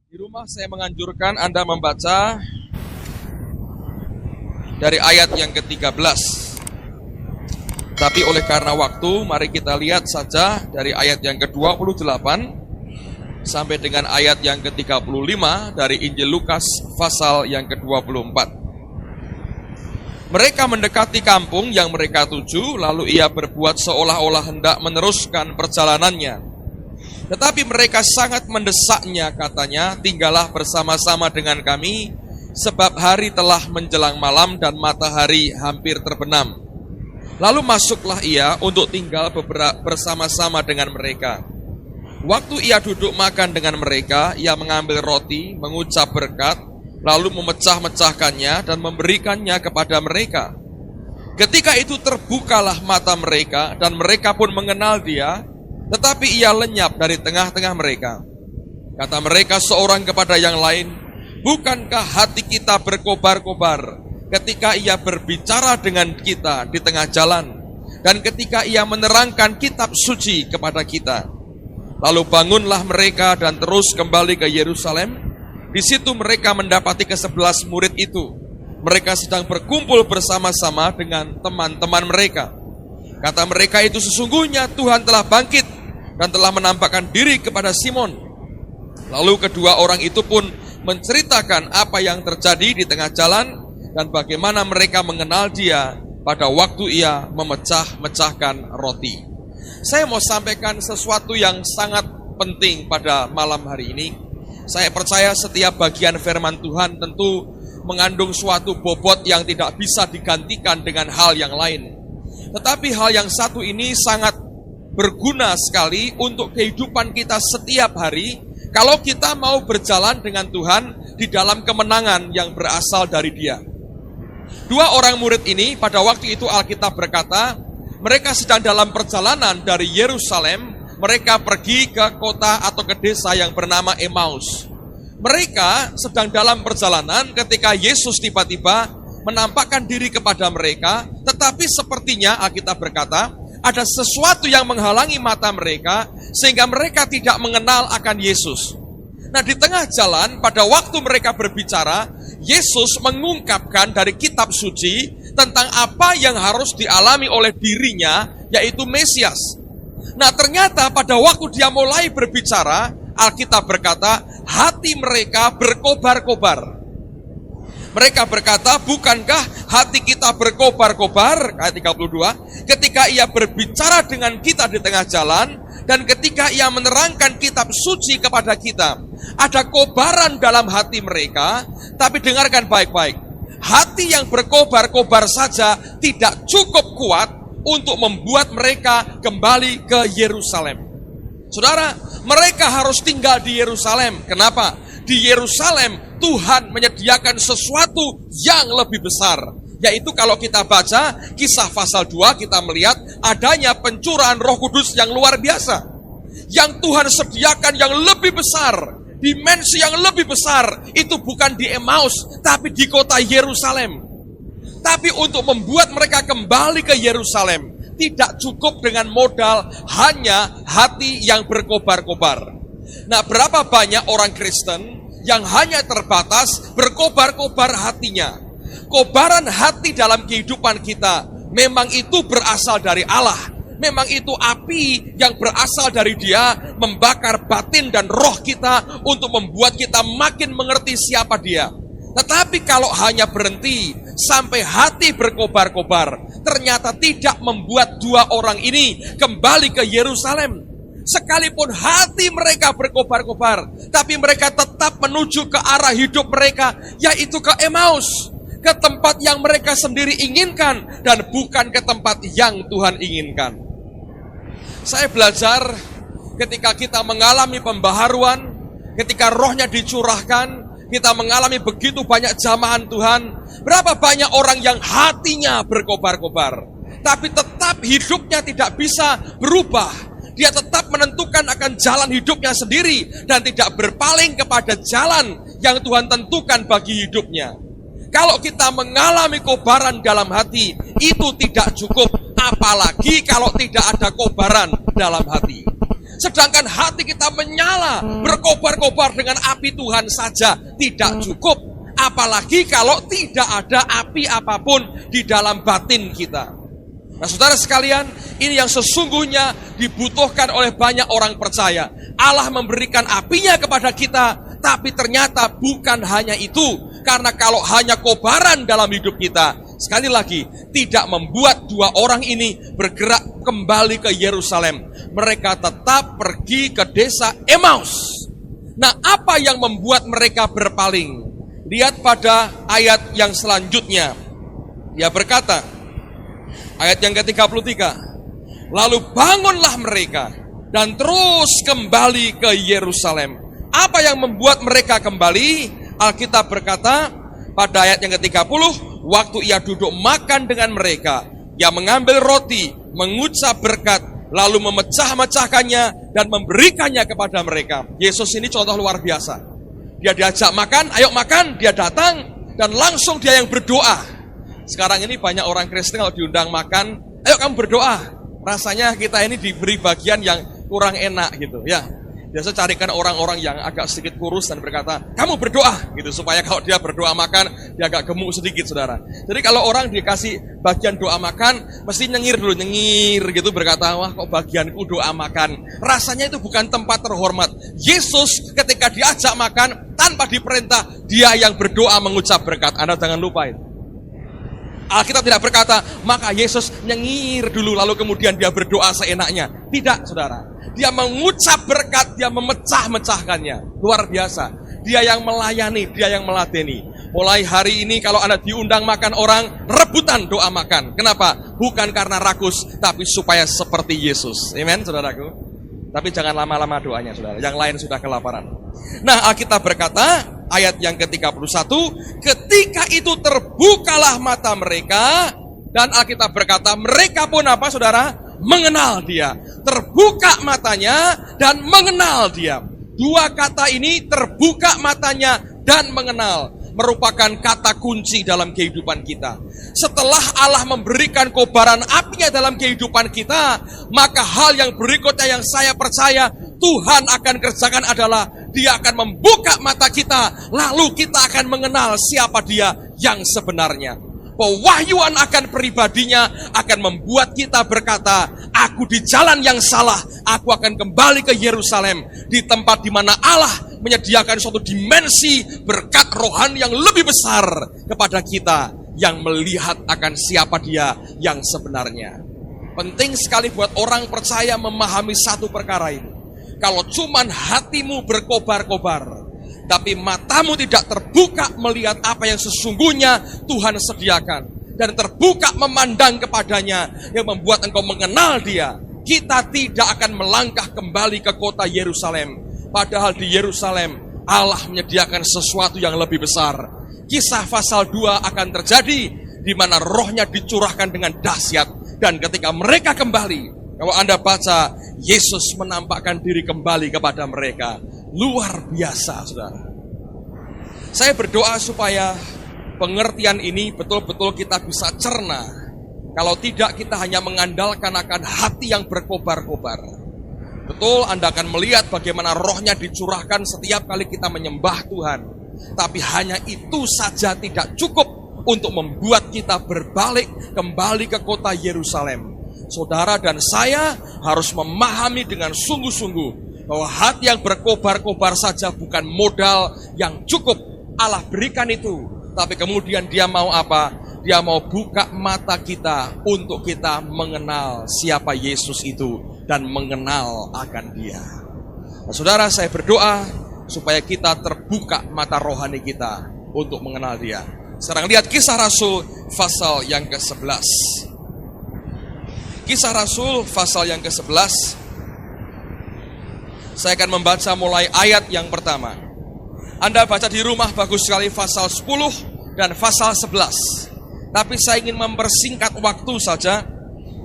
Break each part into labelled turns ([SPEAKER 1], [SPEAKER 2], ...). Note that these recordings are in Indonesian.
[SPEAKER 1] Di rumah saya menganjurkan Anda membaca dari ayat yang ke-13. Tapi oleh karena waktu, mari kita lihat saja dari ayat yang ke-28 sampai dengan ayat yang ke-35 dari Injil Lukas pasal yang ke-24. Mereka mendekati kampung yang mereka tuju, lalu ia berbuat seolah-olah hendak meneruskan perjalanannya. Tetapi mereka sangat mendesaknya, katanya, tinggallah bersama-sama dengan kami, sebab hari telah menjelang malam dan matahari hampir terbenam. Lalu masuklah ia untuk tinggal bersama-sama dengan mereka. Waktu ia duduk makan dengan mereka, ia mengambil roti, mengucap berkat, lalu memecah-mecahkannya dan memberikannya kepada mereka. Ketika itu terbukalah mata mereka, dan mereka pun mengenal dia, tetapi ia lenyap dari tengah-tengah mereka. Kata mereka seorang kepada yang lain, bukankah hati kita berkobar-kobar ketika ia berbicara dengan kita di tengah jalan, dan ketika ia menerangkan kitab suci kepada kita? Lalu bangunlah mereka dan terus kembali ke Yerusalem. Di situ mereka mendapati ke-11 murid itu. Mereka sedang berkumpul bersama-sama dengan teman-teman mereka. Kata mereka itu, sesungguhnya Tuhan telah bangkit dan telah menampakkan diri kepada Simon. Lalu kedua orang itu pun menceritakan apa yang terjadi di tengah jalan dan bagaimana mereka mengenal dia pada waktu ia memecah-mecahkan roti. Saya mau sampaikan sesuatu yang sangat penting pada malam hari ini. Saya percaya setiap bagian firman Tuhan tentu mengandung suatu bobot yang tidak bisa digantikan dengan hal yang lain. Tetapi hal yang satu ini sangat berguna sekali untuk kehidupan kita setiap hari kalau kita mau berjalan dengan Tuhan di dalam kemenangan yang berasal dari Dia. Dua orang murid ini pada waktu itu Alkitab berkata, mereka sedang dalam perjalanan dari Yerusalem, mereka pergi ke kota atau ke desa yang bernama Emmaus. Mereka sedang dalam perjalanan ketika Yesus tiba-tiba menampakkan diri kepada mereka, tetapi sepertinya Alkitab berkata, ada sesuatu yang menghalangi mata mereka sehingga mereka tidak mengenal akan Yesus. Nah, di tengah jalan pada waktu mereka berbicara, Yesus mengungkapkan dari kitab suci tentang apa yang harus dialami oleh dirinya, yaitu Mesias. Nah, ternyata pada waktu dia mulai berbicara, Alkitab berkata, hati mereka berkobar-kobar. Mereka berkata, bukankah hati kita berkobar-kobar, ayat 32, ketika ia berbicara dengan kita di tengah jalan, dan ketika ia menerangkan kitab suci kepada kita. Ada kobaran dalam hati mereka, tapi dengarkan baik-baik. Hati yang berkobar-kobar saja tidak cukup kuat untuk membuat mereka kembali ke Yerusalem. Saudara, mereka harus tinggal di Yerusalem. Kenapa? Di Yerusalem Tuhan menyediakan sesuatu yang lebih besar. Yaitu kalau kita baca Kisah pasal 2, kita melihat adanya pencurahan Roh Kudus yang luar biasa. Yang Tuhan sediakan yang lebih besar, dimensi yang lebih besar, itu bukan di Emmaus, tapi di kota Yerusalem. Tapi untuk membuat mereka kembali ke Yerusalem, tidak cukup dengan modal hanya hati yang berkobar-kobar. Nah, berapa banyak orang Kristen yang hanya terbatas berkobar-kobar hatinya. Kobaran hati dalam kehidupan kita memang itu berasal dari Allah. Memang itu api yang berasal dari Dia, membakar batin dan roh kita untuk membuat kita makin mengerti siapa Dia. Tetapi kalau hanya berhenti sampai hati berkobar-kobar, ternyata tidak membuat dua orang ini kembali ke Yerusalem. Sekalipun hati mereka berkobar-kobar, tapi mereka tetap menuju ke arah hidup mereka, yaitu ke Emmaus, ke tempat yang mereka sendiri inginkan dan bukan ke tempat yang Tuhan inginkan. Saya belajar ketika kita mengalami pembaharuan, ketika rohnya dicurahkan, kita mengalami begitu banyak jamahan Tuhan. Berapa banyak orang yang hatinya berkobar-kobar, tapi tetap hidupnya tidak bisa berubah. Dia tetap menentukan akan jalan hidupnya sendiri dan tidak berpaling kepada jalan yang Tuhan tentukan bagi hidupnya. Kalau kita mengalami kobaran dalam hati, itu tidak cukup. Apalagi kalau tidak ada kobaran dalam hati. Sedangkan hati kita menyala, berkobar-kobar dengan api Tuhan saja tidak cukup. Apalagi kalau tidak ada api apapun di dalam batin kita. Nah, saudara sekalian, ini yang sesungguhnya dibutuhkan oleh banyak orang percaya. Allah memberikan apinya kepada kita, tapi ternyata bukan hanya itu. Karena kalau hanya kobaran dalam hidup kita, sekali lagi, tidak membuat dua orang ini bergerak kembali ke Yerusalem. Mereka tetap pergi ke desa Emmaus. Nah, apa yang membuat mereka berpaling? Lihat pada ayat yang selanjutnya. Dia berkata, ayat yang ke-33, lalu bangunlah mereka dan terus kembali ke Yerusalem. Apa yang membuat mereka kembali? Alkitab berkata pada ayat yang ke-30, waktu ia duduk makan dengan mereka, ia mengambil roti, mengucap berkat, lalu memecah-mecahkannya dan memberikannya kepada mereka. Yesus ini contoh luar biasa. Dia diajak makan, ayo makan, dia datang dan langsung dia yang berdoa. Sekarang ini banyak orang Kristen kalau diundang makan, ayo kamu berdoa. Rasanya kita ini diberi bagian yang kurang enak gitu ya. Biasa carikan orang-orang yang agak sedikit kurus dan berkata, kamu berdoa gitu, supaya kalau dia berdoa makan, dia agak gemuk sedikit, saudara. Jadi kalau orang dikasih bagian doa makan, mesti nyengir dulu, nyengir gitu, berkata, wah kok bagianku doa makan. Rasanya itu bukan tempat terhormat. Yesus ketika diajak makan, tanpa diperintah, dia yang berdoa mengucap berkat. Anda jangan lupa itu. Alkitab tidak berkata, maka Yesus nyengir dulu, lalu kemudian dia berdoa seenaknya. Tidak, saudara. Dia mengucap berkat, dia memecah-mecahkannya. Luar biasa. Dia yang melayani, dia yang meladeni. Mulai hari ini kalau Anda diundang makan orang, rebutan doa makan. Kenapa? Bukan karena rakus, tapi supaya seperti Yesus. Amen, saudaraku. Tapi jangan lama-lama doanya, saudara. Yang lain sudah kelaparan. Nah, Alkitab berkata, ayat yang ke-31, ketika itu terbukalah mata mereka, dan Alkitab berkata, mereka pun apa, saudara? Mengenal dia. Terbuka matanya dan mengenal dia. Dua kata ini, terbuka matanya dan mengenal, merupakan kata kunci dalam kehidupan kita. Setelah Allah memberikan kobaran apinya dalam kehidupan kita, maka hal yang berikutnya yang saya percaya Tuhan akan kerjakan adalah Dia akan membuka mata kita, lalu kita akan mengenal siapa Dia yang sebenarnya. Pewahyuan akan pribadinya akan membuat kita berkata, aku di jalan yang salah, aku akan kembali ke Yerusalem, di tempat di mana Allah menyediakan suatu dimensi berkat rohani yang lebih besar kepada kita, yang melihat akan siapa Dia yang sebenarnya. Penting sekali buat orang percaya memahami satu perkara ini. Kalau cuman hatimu berkobar-kobar, tapi matamu tidak terbuka melihat apa yang sesungguhnya Tuhan sediakan, dan terbuka memandang kepadanya yang membuat engkau mengenal Dia, kita tidak akan melangkah kembali ke kota Yerusalem. Padahal di Yerusalem Allah menyediakan sesuatu yang lebih besar. Kisah pasal 2 akan terjadi di mana rohnya dicurahkan dengan dahsyat, dan ketika mereka kembali, kalau Anda baca, Yesus menampakkan diri kembali kepada mereka. Luar biasa, saudara. Saya berdoa supaya pengertian ini betul-betul kita bisa cerna. Kalau tidak, kita hanya mengandalkan akan hati yang berkobar-kobar. Betul, Anda akan melihat bagaimana rohnya dicurahkan setiap kali kita menyembah Tuhan. Tapi hanya itu saja tidak cukup untuk membuat kita berbalik kembali ke kota Yerusalem. Saudara dan saya harus memahami dengan sungguh-sungguh bahwa hati yang berkobar-kobar saja bukan modal yang cukup Allah berikan itu. Tapi kemudian Dia mau apa? Dia mau buka mata kita untuk kita mengenal siapa Yesus itu dan mengenal akan Dia. Nah, saudara, saya berdoa supaya kita terbuka mata rohani kita untuk mengenal Dia. Sekarang lihat Kisah Rasul pasal yang ke-11. Kisah Rasul pasal yang ke-11. Saya akan membaca mulai ayat yang pertama. Anda baca di rumah bagus sekali pasal 10 dan pasal 11. Tapi saya ingin mempersingkat waktu saja.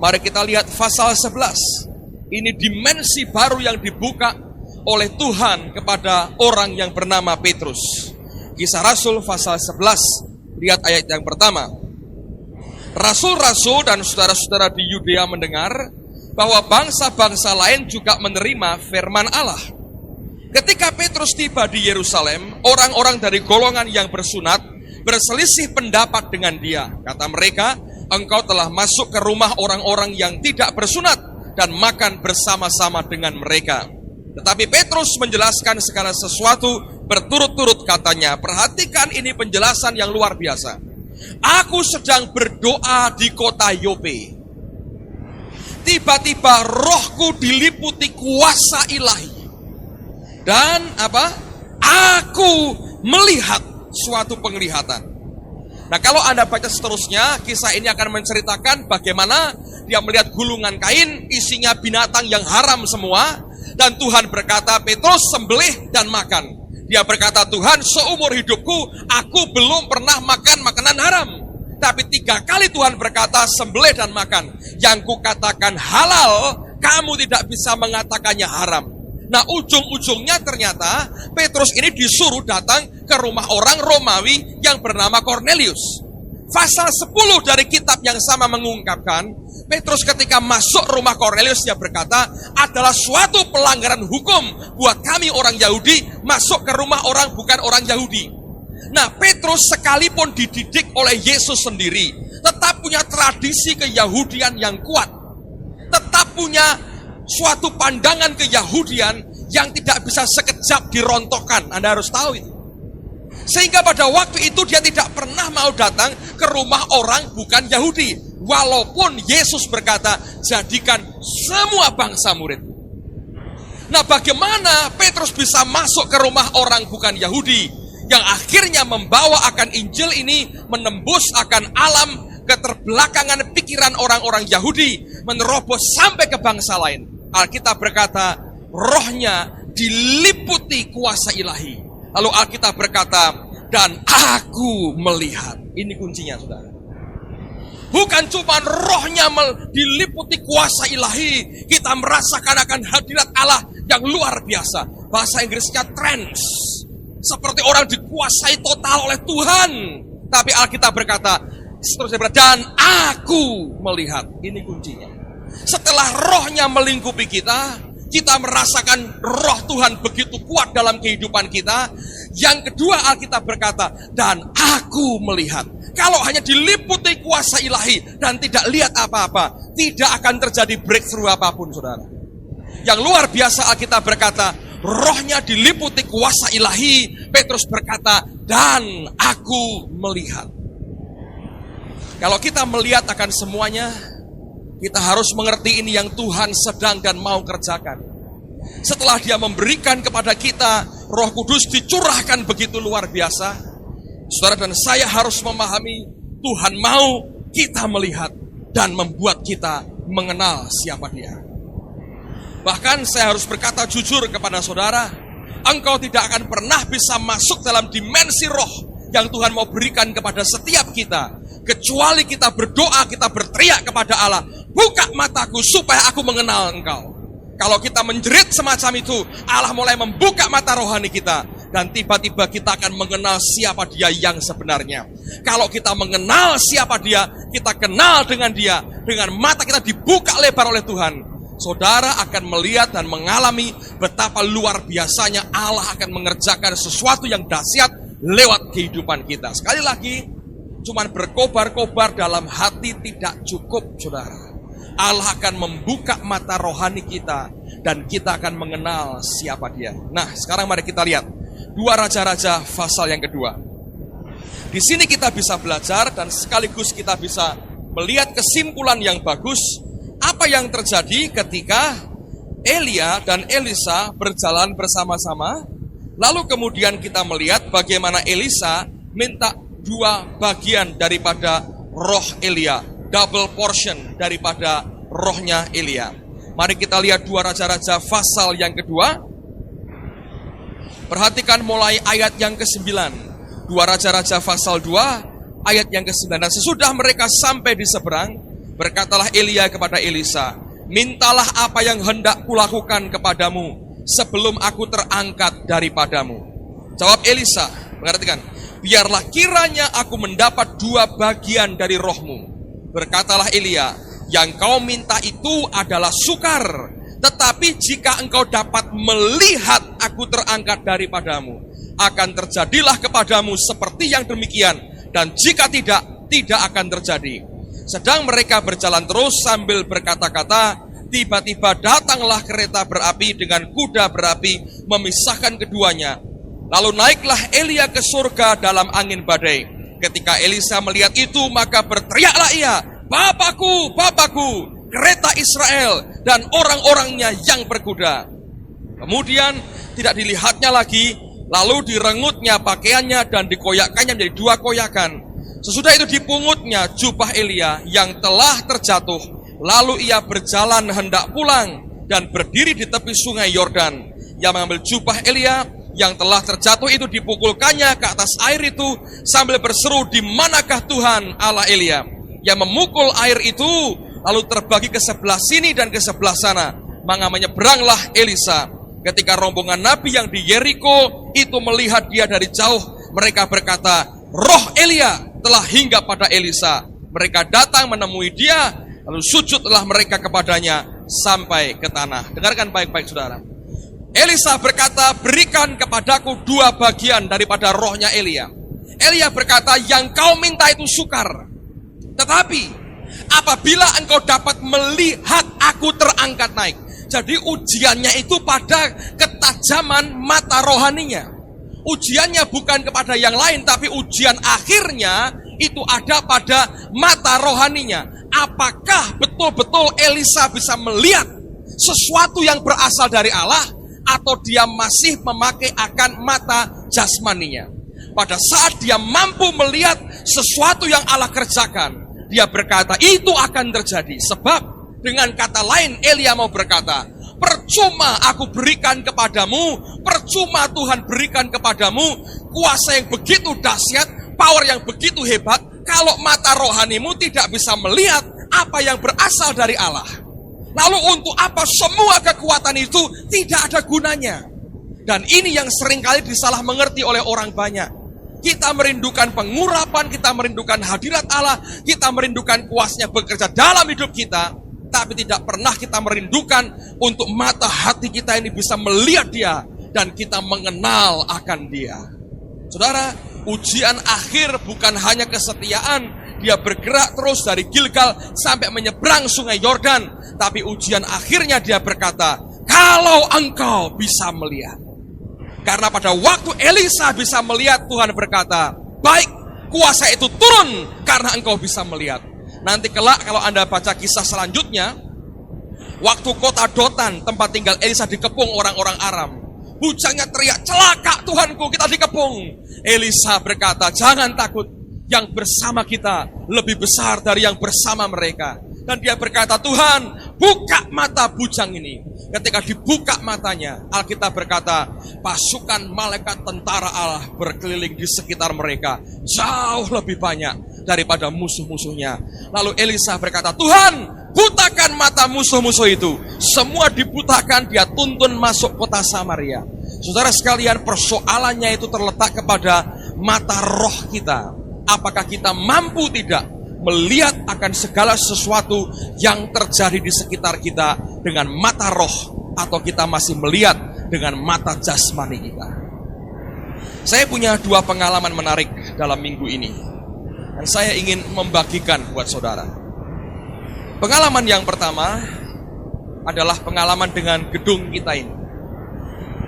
[SPEAKER 1] Mari kita lihat pasal 11. Ini dimensi baru yang dibuka oleh Tuhan kepada orang yang bernama Petrus. Kisah Rasul pasal 11. Lihat ayat yang pertama. Rasul-rasul dan saudara-saudara di Yudea mendengar bahwa bangsa-bangsa lain juga menerima firman Allah. Ketika Petrus tiba di Yerusalem, orang-orang dari golongan yang bersunat berselisih pendapat dengan dia. Kata mereka, engkau telah masuk ke rumah orang-orang yang tidak bersunat dan makan bersama-sama dengan mereka. Tetapi Petrus menjelaskan segala sesuatu berturut-turut, katanya. Perhatikan, ini penjelasan yang luar biasa. Aku sedang berdoa di kota Yope. Tiba-tiba rohku diliputi kuasa ilahi. Dan aku melihat suatu penglihatan. Nah, kalau Anda baca seterusnya, kisah ini akan menceritakan bagaimana dia melihat gulungan kain, isinya binatang yang haram semua. Dan Tuhan berkata, Petrus, sembelih dan makan. Dia berkata, Tuhan, seumur hidupku aku belum pernah makan makanan haram. Tapi 3 kali Tuhan berkata, sembelih dan makan. Yang kukatakan halal, kamu tidak bisa mengatakannya haram. Nah, ujung-ujungnya ternyata Petrus ini disuruh datang ke rumah orang Romawi yang bernama Cornelius. Pasal 10 dari kitab yang sama mengungkapkan, Petrus ketika masuk rumah Cornelius, dia berkata, adalah suatu pelanggaran hukum buat kami orang Yahudi masuk ke rumah orang bukan orang Yahudi. Nah, Petrus sekalipun dididik oleh Yesus sendiri, tetap punya tradisi keyahudian yang kuat. Tetap punya suatu pandangan keyahudian yang tidak bisa sekejap dirontokkan. Anda harus tahu itu. Sehingga pada waktu itu dia tidak pernah mau datang ke rumah orang bukan Yahudi. Walaupun Yesus berkata, jadikan semua bangsa murid. Nah, bagaimana Petrus bisa masuk ke rumah orang bukan Yahudi, yang akhirnya membawa akan Injil ini menembus akan alam keterbelakangan pikiran orang-orang Yahudi, menerobos sampai ke bangsa lain. Alkitab berkata, rohnya diliputi kuasa ilahi. Lalu Alkitab berkata, dan aku melihat. Ini kuncinya, saudara. Bukan cuma rohnya diliputi kuasa ilahi, kita merasakan akan hadirat Allah yang luar biasa. Bahasa Inggrisnya trance. Seperti orang dikuasai total oleh Tuhan. Tapi Alkitab berkata, seterusnya, dan aku melihat. Ini kuncinya. Setelah rohnya melingkupi kita, kita merasakan roh Tuhan begitu kuat dalam kehidupan kita. Yang kedua, Alkitab berkata, dan aku melihat. Kalau hanya diliputi kuasa ilahi dan tidak lihat apa-apa, tidak akan terjadi breakthrough apapun, saudara. Yang luar biasa, Alkitab berkata, rohnya diliputi kuasa ilahi. Petrus berkata, dan aku melihat. Kalau kita melihat akan semuanya, kita harus mengerti ini yang Tuhan sedang dan mau kerjakan. Setelah dia memberikan kepada kita, Roh Kudus dicurahkan begitu luar biasa. Saudara dan saya harus memahami, Tuhan mau kita melihat dan membuat kita mengenal siapa dia. Bahkan saya harus berkata jujur kepada saudara, engkau tidak akan pernah bisa masuk dalam dimensi roh yang Tuhan mau berikan kepada setiap kita, kecuali kita berdoa, kita berteriak kepada Allah, buka mataku supaya aku mengenal engkau. Kalau kita menjerit semacam itu, Allah mulai membuka mata rohani kita. Dan tiba-tiba kita akan mengenal siapa dia yang sebenarnya. Kalau kita mengenal siapa dia, kita kenal dengan dia. Dengan mata kita dibuka lebar oleh Tuhan. Saudara akan melihat dan mengalami betapa luar biasanya Allah akan mengerjakan sesuatu yang dahsyat lewat kehidupan kita. Sekali lagi, cuman berkobar-kobar dalam hati tidak cukup, saudara. Allah akan membuka mata rohani kita dan kita akan mengenal siapa dia. Nah, sekarang mari kita lihat 2 Raja-Raja pasal yang kedua. Di sini kita bisa belajar dan sekaligus kita bisa melihat kesimpulan yang bagus apa yang terjadi ketika Elia dan Elisa berjalan bersama-sama. Lalu kemudian kita melihat bagaimana Elisa minta 2 bagian daripada roh Elia, double portion daripada rohnya Elia. Mari kita lihat 2 Raja-Raja pasal yang kedua. Perhatikan mulai ayat yang ke-9. 2 Raja-Raja pasal 2 ayat yang ke-9. Dan sesudah mereka sampai di seberang, berkatalah Elia kepada Elisa, mintalah apa yang hendak kulakukan kepadamu sebelum aku terangkat daripadamu. Jawab Elisa, perhatikan, biarlah kiranya aku mendapat 2 bagian dari rohmu. Berkatalah Elia, Yang kau minta itu adalah sukar, tetapi jika engkau dapat melihat aku terangkat daripadamu, akan terjadilah kepadamu seperti yang demikian, dan jika tidak, tidak akan terjadi. Sedang mereka berjalan terus sambil berkata-kata, tiba-tiba datanglah kereta berapi dengan kuda berapi memisahkan keduanya. Lalu naiklah Elia ke surga dalam angin badai. Ketika Elisa melihat itu, maka berteriaklah ia, Bapakku, Bapakku, kereta Israel dan orang-orangnya yang berkuda. Kemudian tidak dilihatnya lagi, lalu direngutnya pakaiannya dan dikoyakkannya menjadi 2 koyakan. Sesudah itu dipungutnya jubah Elia yang telah terjatuh. Lalu ia berjalan hendak pulang dan berdiri di tepi sungai Yordan. Ia mengambil jubah Elia yang telah terjatuh itu, dipukulkannya ke atas air itu sambil berseru, di manakah Tuhan Allah Elia? Ia memukul air itu lalu terbagi ke sebelah sini dan ke sebelah sana. Maka menyeberanglah Elisa. Ketika rombongan nabi yang di Yeriko itu melihat dia dari jauh, mereka berkata, roh Elia telah hingga pada Elisa. Mereka datang menemui dia, lalu sujudlah mereka kepadanya sampai ke tanah. Dengarkan baik-baik saudara. Elisa berkata, berikan kepadaku 2 bagian daripada rohnya Elia. Elia berkata, yang kau minta itu sukar, tetapi apabila engkau dapat melihat aku terangkat naik. Jadi ujiannya itu pada ketajaman mata rohaninya. Ujiannya bukan kepada yang lain, tapi ujian akhirnya itu ada pada mata rohaninya. Apakah betul-betul Elisa bisa melihat sesuatu yang berasal dari Allah, atau dia masih memakai akan mata jasmaninya? Pada saat dia mampu melihat sesuatu yang Allah kerjakan, dia berkata itu akan terjadi. Sebab dengan kata lain Elia mau berkata, percuma aku berikan kepadamu, percuma Tuhan berikan kepadamu kuasa yang begitu dahsyat, power yang begitu hebat, kalau mata rohanimu tidak bisa melihat apa yang berasal dari Allah. Lalu untuk apa semua kekuatan itu tidak ada gunanya? Dan ini yang seringkali disalah mengerti oleh orang banyak. Kita merindukan pengurapan, kita merindukan hadirat Allah, kita merindukan kuasanya bekerja dalam hidup kita, tapi tidak pernah kita merindukan untuk mata hati kita ini bisa melihat dia dan kita mengenal akan dia. Saudara, ujian akhir bukan hanya kesetiaan, dia bergerak terus dari Gilgal sampai menyeberang sungai Yordan, tapi ujian akhirnya dia berkata, kalau engkau bisa melihat. Karena pada waktu Elisa bisa melihat, Tuhan berkata, baik, kuasa itu turun karena engkau bisa melihat. Nanti kelak kalau Anda baca kisah selanjutnya, waktu kota Dotan, tempat tinggal Elisa, dikepung orang-orang Aram. Bujangnya teriak, celaka Tuhanku, kita dikepung. Elisa berkata, jangan takut, yang bersama kita lebih besar dari yang bersama mereka. Dan dia berkata, Tuhan, buka mata bujang ini. Ketika dibuka matanya, Alkitab berkata, pasukan malaikat tentara Allah berkeliling di sekitar mereka, jauh lebih banyak daripada musuh-musuhnya. Lalu Elisa berkata, Tuhan, butakan mata musuh-musuh itu. Semua dibutakan, dia tuntun masuk kota Samaria. Saudara sekalian, persoalannya itu terletak kepada mata roh kita. Apakah kita mampu tidak melihat akan segala sesuatu yang terjadi di sekitar kita dengan mata roh, atau kita masih melihat dengan mata jasmani kita? Saya punya 2 pengalaman menarik dalam minggu ini, dan saya ingin membagikan buat saudara. Pengalaman yang pertama adalah pengalaman dengan gedung kita ini.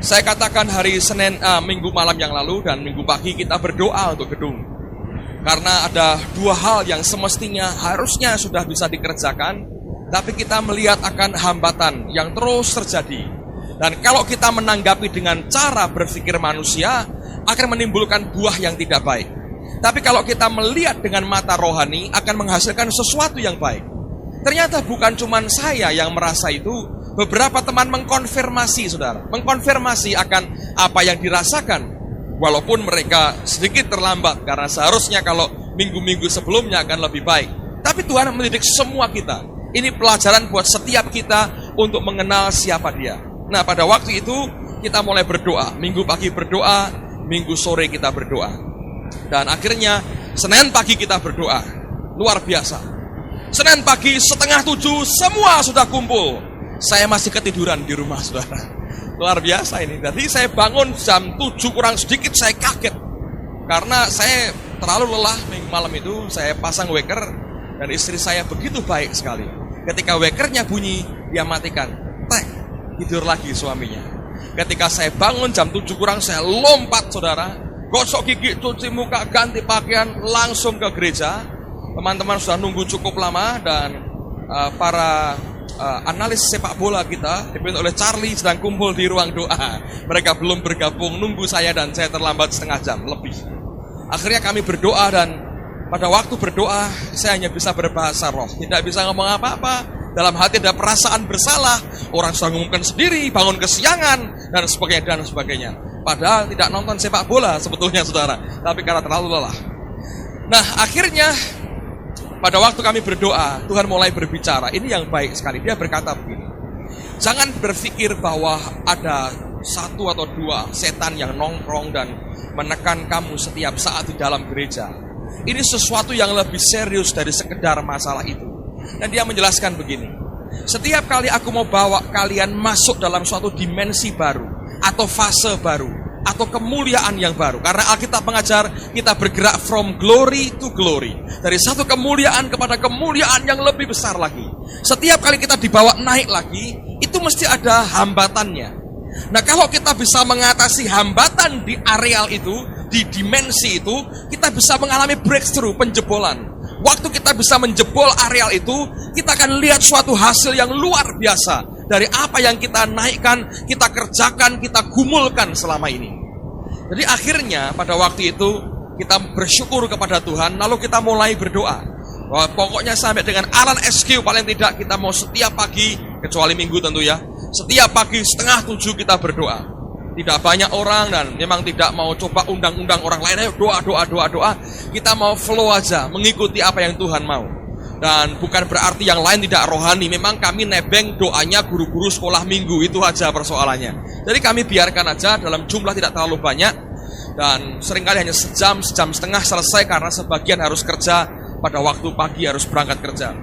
[SPEAKER 1] Saya katakan hari Senin, minggu malam yang lalu dan minggu pagi kita berdoa untuk gedung. Karena ada 2 hal yang semestinya harusnya sudah bisa dikerjakan, tapi kita melihat akan hambatan yang terus terjadi. Dan kalau kita menanggapi dengan cara berpikir manusia, akan menimbulkan buah yang tidak baik. Tapi kalau kita melihat dengan mata rohani, akan menghasilkan sesuatu yang baik. Ternyata bukan cuma saya yang merasa itu, beberapa teman mengkonfirmasi, saudara. Mengkonfirmasi akan apa yang dirasakan. Walaupun mereka sedikit terlambat, karena seharusnya kalau minggu-minggu sebelumnya akan lebih baik. Tapi Tuhan mendidik semua kita. Ini pelajaran buat setiap kita untuk mengenal siapa dia. Nah, pada waktu itu kita mulai berdoa. Minggu pagi berdoa, minggu sore kita berdoa. Dan akhirnya Senin pagi kita berdoa. Luar biasa. Senin pagi 6:30 semua sudah kumpul. Saya masih ketiduran di rumah, saudara. Luar biasa ini. Jadi saya bangun jam 7 kurang sedikit, saya kaget. Karena saya terlalu lelah minggu malam itu. Saya pasang waker dan istri saya begitu baik sekali. Ketika wakernya bunyi, dia matikan. Tek, tidur lagi suaminya. Ketika saya bangun jam 7 kurang, saya lompat, saudara. Gosok gigi, cuci muka, ganti pakaian, langsung ke gereja. Teman-teman sudah nunggu cukup lama dan para analis sepak bola kita dipimpin oleh Charlie sedang kumpul di ruang doa. Mereka belum bergabung, nunggu saya dan saya terlambat setengah jam lebih. Akhirnya kami berdoa dan pada waktu berdoa saya hanya bisa berbahasa roh, tidak bisa ngomong apa-apa. Dalam hati ada perasaan bersalah, orang sudah ngomongkan sendiri, bangun kesiangan dan sebagainya. Padahal tidak nonton sepak bola sebetulnya, saudara, tapi karena terlalu lelah. Nah, akhirnya pada waktu kami berdoa, Tuhan mulai berbicara. Ini yang baik sekali. Dia berkata begini, jangan berpikir bahwa ada satu atau dua setan yang nongkrong dan menekan kamu setiap saat di dalam gereja. Ini sesuatu yang lebih serius dari sekedar masalah itu. Dan dia menjelaskan begini, setiap kali aku mau bawa kalian masuk dalam suatu dimensi baru, atau fase baru, atau kemuliaan yang baru. Karena Alkitab mengajar kita bergerak from glory to glory. Dari satu kemuliaan kepada kemuliaan yang lebih besar lagi. Setiap kali kita dibawa naik lagi, itu mesti ada hambatannya. Nah, kalau kita bisa mengatasi hambatan di areal itu, di dimensi itu, kita bisa mengalami breakthrough, penjebolan. Waktu kita bisa menjebol areal itu, kita akan lihat suatu hasil yang luar biasa dari apa yang kita naikkan, kita kerjakan, kita gumulkan selama ini. Jadi akhirnya pada waktu itu kita bersyukur kepada Tuhan, lalu kita mulai berdoa. Bahwa pokoknya sampai dengan Alan SQ paling tidak kita mau setiap pagi, kecuali minggu tentu ya, setiap pagi 6:30 kita berdoa. Tidak banyak orang dan memang tidak mau coba undang-undang orang lain, ayo doa. Kita mau flow aja, mengikuti apa yang Tuhan mau. Dan bukan berarti yang lain tidak rohani, memang kami nebeng doanya guru-guru sekolah minggu, itu aja persoalannya. Jadi kami biarkan aja dalam jumlah tidak terlalu banyak, dan seringkali hanya sejam setengah selesai karena sebagian harus kerja pada waktu pagi, harus berangkat kerja.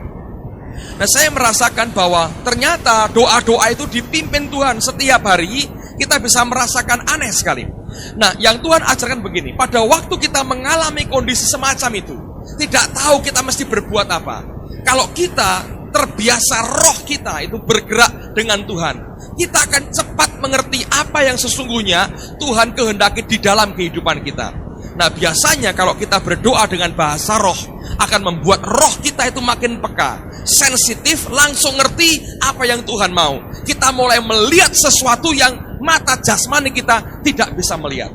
[SPEAKER 1] Nah, saya merasakan bahwa ternyata doa-doa itu dipimpin Tuhan setiap hari. Kita bisa merasakan aneh sekali. Nah, yang Tuhan ajarkan begini, pada waktu kita mengalami kondisi semacam itu, tidak tahu kita mesti berbuat apa. Kalau kita terbiasa roh kita itu bergerak dengan Tuhan, kita akan cepat mengerti apa yang sesungguhnya Tuhan kehendaki di dalam kehidupan kita. Nah, biasanya kalau kita berdoa dengan bahasa roh, akan membuat roh kita itu makin peka, sensitif, langsung ngerti apa yang Tuhan mau. Kita mulai melihat sesuatu yang mata jasmani kita tidak bisa melihat.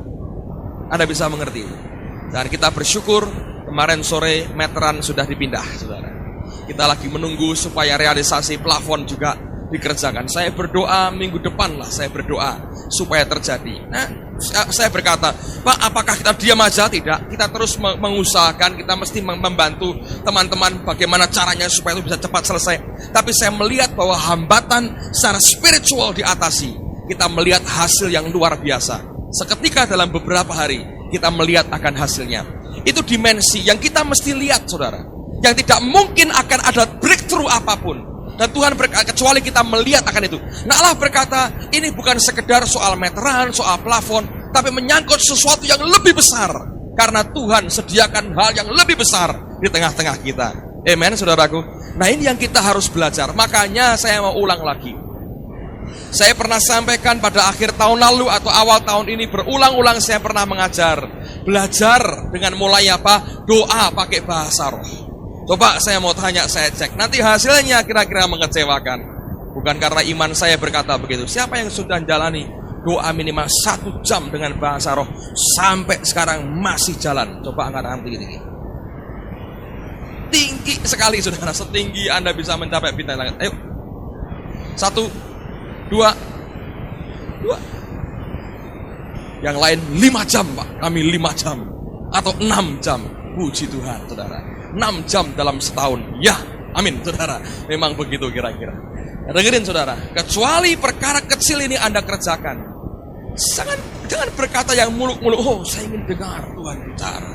[SPEAKER 1] Anda bisa mengerti. Dan kita bersyukur kemarin sore meteran sudah dipindah, saudara. Kita lagi menunggu supaya realisasi plafon juga dikerjakan. Saya berdoa minggu depan lah, saya berdoa supaya terjadi. Nah, saya berkata, Pak, apakah kita diam aja? Tidak, kita terus mengusahakan, kita mesti membantu teman-teman bagaimana caranya supaya itu bisa cepat selesai. Tapi saya melihat bahwa hambatan secara spiritual diatasi. Kita melihat hasil yang luar biasa. Seketika dalam beberapa hari, kita melihat akan hasilnya. Itu dimensi yang kita mesti lihat, saudara. Yang tidak mungkin akan ada breakthrough apapun. Dan Tuhan berkata, kecuali kita melihat akan itu. Nah, Allah berkata, ini bukan sekedar soal meteran, soal plafon, tapi menyangkut sesuatu yang lebih besar. Karena Tuhan sediakan hal yang lebih besar di tengah-tengah kita. Amen, saudaraku. Nah, ini yang kita harus belajar. Makanya saya mau ulang lagi. Saya pernah sampaikan pada akhir tahun lalu atau awal tahun ini, berulang-ulang saya pernah mengajar. Belajar dengan mulai apa? Doa pakai bahasa roh. Coba saya mau tanya, saya cek. Nanti hasilnya kira-kira mengecewakan. Bukan karena iman saya berkata begitu. Siapa yang sudah jalani doa minimal 1 jam dengan bahasa roh sampai sekarang masih jalan? Coba angkat tangan tinggi-tinggi. Tinggi sekali, saudara. Setinggi Anda bisa mencapai bintang langit. Ayo. 1, 2. Yang lain 5 jam, Pak. Kami 5 jam atau 6 jam. Puji Tuhan, saudara. 6 jam dalam setahun. Ya, amin, saudara. Memang begitu kira-kira. Dengerin, saudara. Kecuali perkara kecil ini Anda kerjakan. Jangan berkata yang muluk-muluk. Oh, saya ingin dengar Tuhan bicara.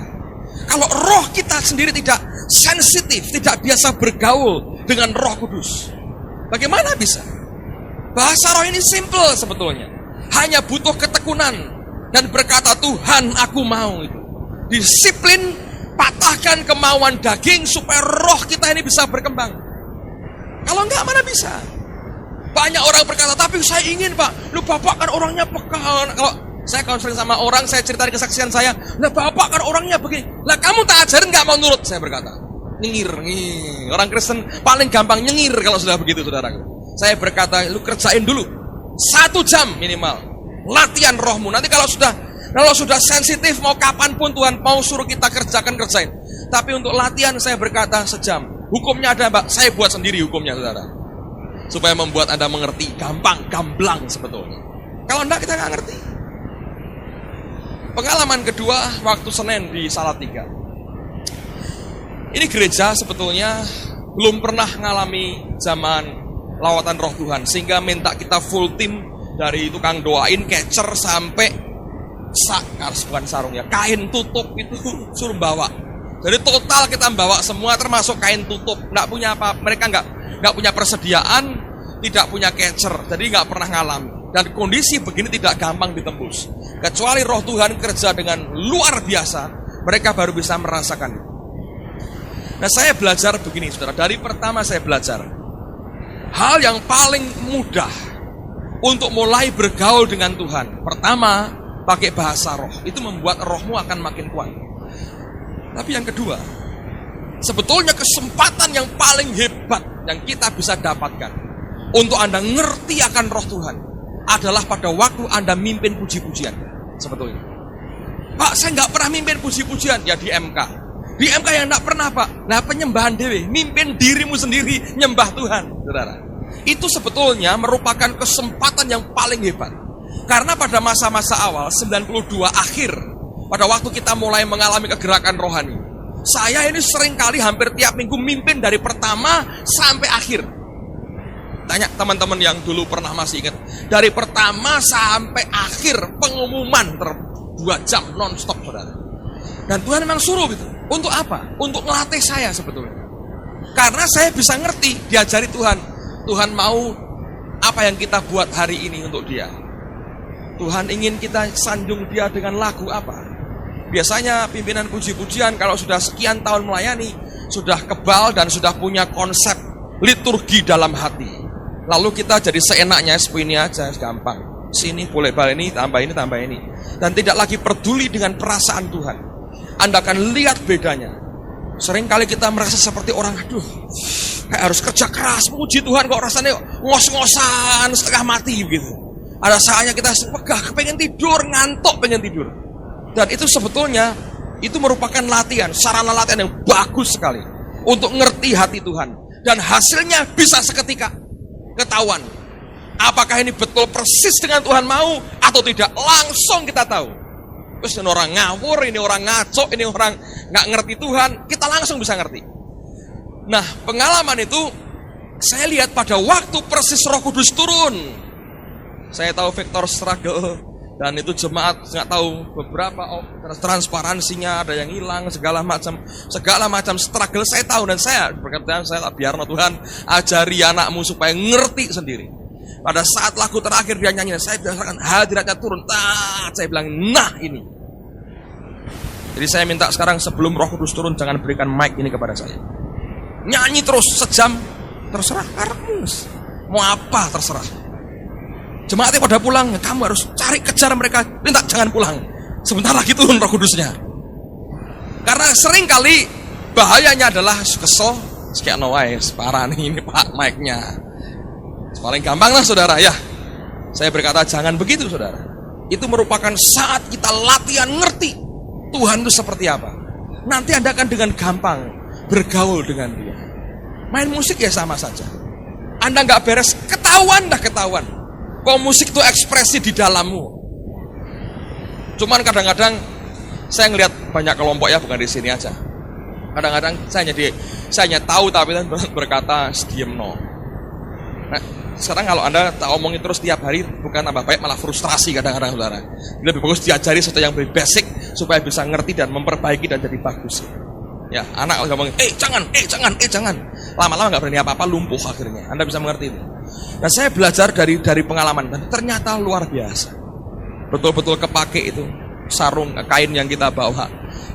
[SPEAKER 1] Kalau roh kita sendiri tidak sensitif, tidak biasa bergaul dengan Roh Kudus, bagaimana bisa? Bahasa roh ini simple sebetulnya. Hanya butuh ketekunan dan berkata, Tuhan aku mau itu. Disiplin, patahkan kemauan daging supaya roh kita ini bisa berkembang. Kalau enggak mana bisa? Banyak orang berkata, tapi saya ingin Pak. Lu Bapak kan orangnya peka. Kalau saya konseling sama orang, saya ceritain kesaksian saya. Nah Bapak kan orangnya begini. Lah kamu tak ajarin gak mau nurut, saya berkata. Nyengir. Orang Kristen paling gampang nyengir kalau sudah begitu, saudara. Saya berkata, lu kerjain dulu 1 jam minimal. Latihan rohmu. Nanti kalau sudah sensitif, mau kapanpun Tuhan mau suruh kita kerjakan, kerjain. Tapi untuk latihan saya berkata sejam. Hukumnya ada Mbak, saya buat sendiri hukumnya, saudara. Supaya membuat Anda mengerti, gampang, gamblang sebetulnya. Kalau enggak kita nggak ngerti. Pengalaman kedua waktu Senin di Salatiga. Ini gereja sebetulnya belum pernah mengalami zaman lawatan Roh Tuhan, sehingga minta kita full tim dari tukang doain, catcher sampai bukan sarung ya, kain tutup itu suruh bawa. Jadi total kita bawa semua termasuk kain tutup. Nggak punya apa, mereka nggak punya persediaan, tidak punya catcher, jadi nggak pernah ngalami. Dan kondisi begini tidak gampang ditembus. Kecuali Roh Tuhan kerja dengan luar biasa, mereka baru bisa merasakan. Nah saya belajar begini saudara, dari pertama saya belajar hal yang paling mudah untuk mulai bergaul dengan Tuhan. Pertama, pakai bahasa roh. Itu membuat rohmu akan makin kuat. Tapi yang kedua, sebetulnya kesempatan yang paling hebat yang kita bisa dapatkan untuk Anda ngerti akan roh Tuhan adalah pada waktu Anda mimpin puji-pujian. Sebetulnya, Pak, saya nggak pernah mimpin puji-pujian. Ya di MK. Di MK yang nggak pernah Pak. Nah penyembahan dewe, mimpin dirimu sendiri nyembah Tuhan, saudara. Itu sebetulnya merupakan kesempatan yang paling hebat. Karena pada masa-masa awal 92 akhir, pada waktu kita mulai mengalami kegerakan rohani, saya ini seringkali hampir tiap minggu mimpin dari pertama sampai akhir. Tanya teman-teman yang dulu pernah masih ingat, dari pertama sampai akhir pengumuman 2 jam non-stop, saudara. Dan Tuhan memang suruh gitu. Untuk apa? Untuk melatih saya sebetulnya. Karena saya bisa ngerti, diajari Tuhan. Tuhan mau apa yang kita buat hari ini untuk dia. Tuhan ingin kita sanjung dia dengan lagu apa. Biasanya pimpinan puji-pujian kalau sudah sekian tahun melayani, sudah kebal dan sudah punya konsep liturgi dalam hati. Lalu kita jadi seenaknya, ini aja, gampang. Sini boleh bal ini, tambah ini, tambah ini. Dan tidak lagi peduli dengan perasaan Tuhan. Anda akan lihat bedanya. Seringkali kita merasa seperti orang, aduh, kayak harus kerja keras, puji Tuhan kok rasanya ngos-ngosan, setengah mati begitu. Ada saatnya kita pegah, pengen tidur, ngantuk, pengen tidur. Dan itu sebetulnya, itu merupakan latihan, sarana latihan yang bagus sekali. Untuk ngerti hati Tuhan. Dan hasilnya bisa seketika ketahuan. Apakah ini betul persis dengan Tuhan mau, atau tidak. Langsung kita tahu. Terus ini orang ngawur, ini orang ngaco, ini orang nggak ngerti Tuhan. Kita langsung bisa ngerti. Nah, pengalaman itu, saya lihat pada waktu persis Roh Kudus turun. Saya tahu vektor struggle, dan itu jemaat nggak tahu beberapa transparansinya ada yang hilang, segala macam struggle saya tahu, dan saya berkata saya biar Tuhan ajari anakmu supaya ngerti sendiri. Pada saat lagu terakhir dia nyanyi, saya bilang hadiratnya turun, saya bilang nah ini. Jadi saya minta sekarang sebelum Roh Kudus turun jangan berikan mic ini kepada saya. Nyanyi terus sejam, terserah karepmu. Mau apa terserah. Jemaatnya pada pulang, kamu harus cari kejar mereka, minta jangan pulang. Sebentar lagi turun Roh Kudusnya. Karena sering kali bahayanya adalah kesel, sekian wae, parah nih ini Pak mic-nya. Paling gampang lah saudara ya. Saya berkata jangan begitu saudara. Itu merupakan saat kita latihan ngerti Tuhan itu seperti apa. Nanti Anda akan dengan gampang bergaul dengan dia. Main musik ya sama saja. Anda nggak beres, ketahuan dah ketahuan. Kok musik itu ekspresi di dalammu. Cuman kadang-kadang saya ngelihat banyak kelompok ya, bukan di sini aja. Kadang-kadang saya hanya tahu tapi berkata diem no. Nah, sekarang kalau Anda tak omongin terus tiap hari, bukan tambah baik, malah frustrasi kadang-kadang saudara. Lebih bagus diajari sesuatu yang lebih basic supaya bisa ngerti dan memperbaiki dan jadi bagus. Ya, anak ngomongin, jangan. Lama-lama nggak berani apa-apa, lumpuh akhirnya. Anda bisa mengerti itu. Nah, saya belajar dari pengalaman dan ternyata luar biasa. Betul-betul kepake itu sarung kain yang kita bawa,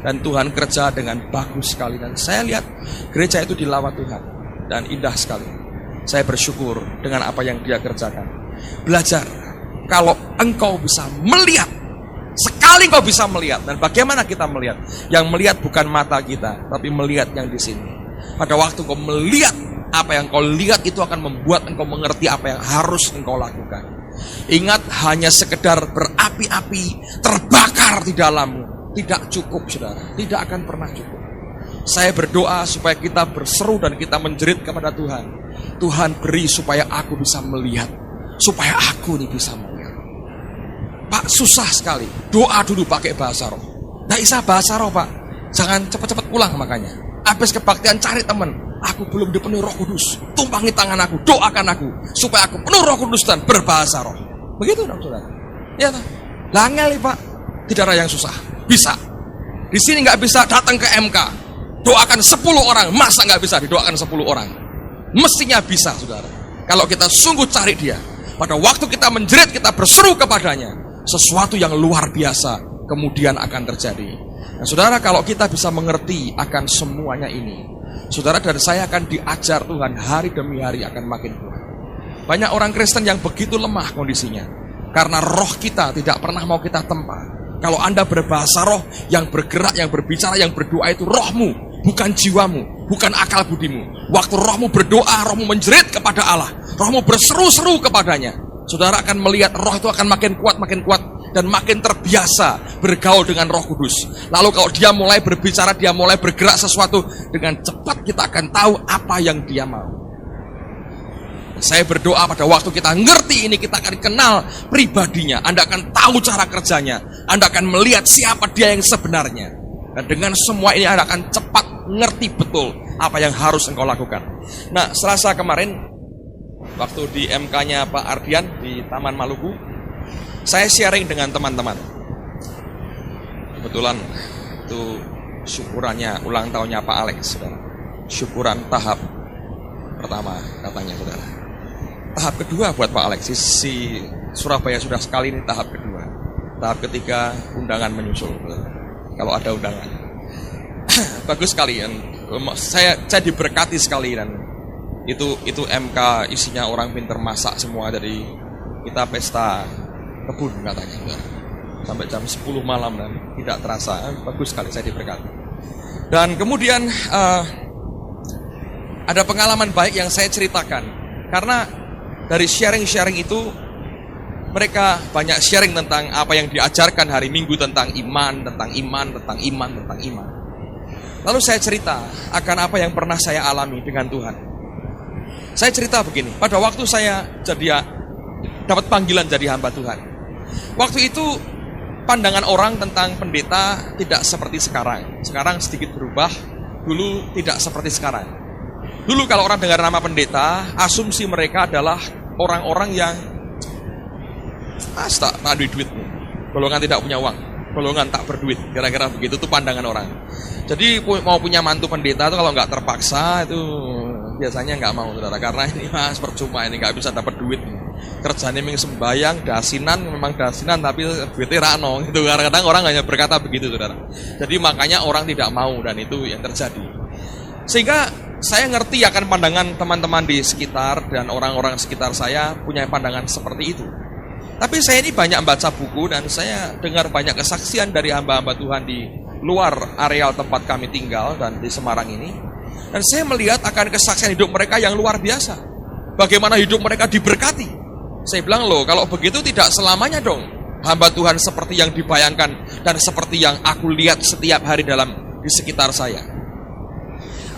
[SPEAKER 1] dan Tuhan kerja dengan bagus sekali. Dan saya lihat gereja itu dilawat Tuhan dan indah sekali. Saya bersyukur dengan apa yang Dia kerjakan. Belajar, kalau engkau bisa melihat, sekali engkau bisa melihat. Dan bagaimana kita melihat? Yang melihat bukan mata kita, tapi melihat yang di sini. Pada waktu engkau melihat, apa yang engkau lihat itu akan membuat engkau mengerti apa yang harus engkau lakukan. Ingat, hanya sekedar berapi-api, terbakar di dalammu tidak cukup, saudara. Tidak akan pernah cukup. Saya berdoa supaya kita berseru dan kita menjerit kepada Tuhan. Tuhan, beri supaya aku bisa melihat, supaya aku ini bisa melihat. Pak, susah sekali. Doa dulu pakai bahasa roh. Nggak bisa bahasa roh, Pak. Jangan cepat-cepat pulang makanya. Habis kebaktian cari teman. Aku belum dipenuhi Roh Kudus. Tumpangi tangan aku, doakan aku supaya aku penuh Roh Kudus dan berbahasa roh. Begitu dong, saudara. Ya toh? Langel, Pak. Tidak ada yang susah. Bisa. Di sini nggak bisa datang ke MK. Doakan 10 orang. Masa nggak bisa didoakan 10 orang? Mestinya bisa, saudara. Kalau kita sungguh cari Dia. Pada waktu kita menjerit, kita berseru kepadanya, sesuatu yang luar biasa kemudian akan terjadi. Nah, saudara, kalau kita bisa mengerti akan semuanya ini, saudara dan saya akan diajar Tuhan hari demi hari akan makin kuat. Banyak orang Kristen yang begitu lemah kondisinya, karena roh kita tidak pernah mau kita tempa. Kalau Anda berbahasa roh, yang bergerak, yang berbicara, yang berdoa itu rohmu, bukan jiwamu, bukan akal budimu. Waktu rohmu berdoa, rohmu menjerit kepada Allah, rohmu berseru-seru kepadanya, saudara akan melihat roh itu akan makin kuat, dan makin terbiasa bergaul dengan Roh Kudus. Lalu kalau Dia mulai berbicara, Dia mulai bergerak sesuatu, dengan cepat kita akan tahu apa yang Dia mau. Saya berdoa pada waktu kita ngerti ini, kita akan kenal pribadinya. Anda akan tahu cara kerjanya. Anda akan melihat siapa Dia yang sebenarnya. Dan dengan semua ini Anda akan cepat ngerti betul apa yang harus engkau lakukan. Nah, Selasa kemarin, waktu di MK-nya Pak Ardian di Taman Maluku, saya sharing dengan teman-teman. Kebetulan itu syukurannya, ulang tahunnya Pak Alex, saudara. Syukuran tahap pertama katanya, saudara. Tahap kedua buat Pak Alex, si Surabaya sudah sekali, ini tahap kedua. Tahap ketiga, undangan menyusul, saudara. Kalau ada undangan. Bagus sekali, saya diberkati sekali, dan itu MK isinya orang pintar masak semua, dari kita pesta kebun katanya, saudara. Sampai jam 10 malam dan tidak terasa. Bagus sekali, saya diberkati. Dan kemudian ada pengalaman baik yang saya ceritakan, karena dari sharing-sharing itu mereka banyak sharing tentang apa yang diajarkan hari Minggu tentang iman. Lalu saya cerita akan apa yang pernah saya alami dengan Tuhan. Saya cerita begini, pada waktu saya dapat panggilan jadi hamba Tuhan. Waktu itu pandangan orang tentang pendeta tidak seperti sekarang. Sekarang sedikit berubah, dulu tidak seperti sekarang. Dulu kalau orang dengar nama pendeta, asumsi mereka adalah orang-orang yang tak ada duit, golongan tidak punya uang, golongan tak berduit, kira-kira begitu tuh pandangan orang. Jadi mau punya mantu pendeta itu kalau nggak terpaksa itu biasanya nggak mau, saudara, karena ini mas percuma, ini nggak bisa dapat duit. Kerjanya memang sembayang, memang dasinan tapi duitnya rano, gitu. Kadang-kadang orang hanya berkata begitu, saudara. Jadi makanya orang tidak mau, dan itu yang terjadi. Sehingga saya ngerti akan pandangan teman-teman di sekitar dan orang-orang sekitar saya punya pandangan seperti itu. Tapi saya ini banyak membaca buku dan saya dengar banyak kesaksian dari hamba-hamba Tuhan di luar areal tempat kami tinggal dan di Semarang ini. Dan saya melihat akan kesaksian hidup mereka yang luar biasa. Bagaimana hidup mereka diberkati. Saya bilang, loh, kalau begitu tidak selamanya dong hamba Tuhan seperti yang dibayangkan dan seperti yang aku lihat setiap hari di sekitar saya.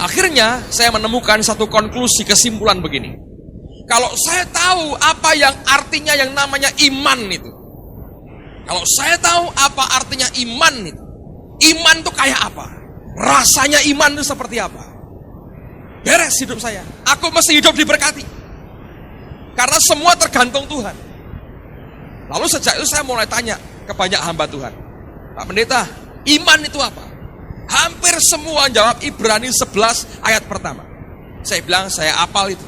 [SPEAKER 1] Akhirnya saya menemukan satu konklusi, kesimpulan begini. Kalau saya tahu apa yang artinya yang namanya iman itu. Kalau saya tahu apa artinya iman itu. Iman itu kayak apa? Rasanya iman itu seperti apa? Beres hidup saya. Aku mesti hidup diberkati. karena semua tergantung Tuhan. Lalu sejak itu saya mulai tanya ke banyak hamba Tuhan, Pak Pendeta, iman itu apa? Hampir semua jawab Ibrani 11 ayat pertama. Saya bilang saya apal itu,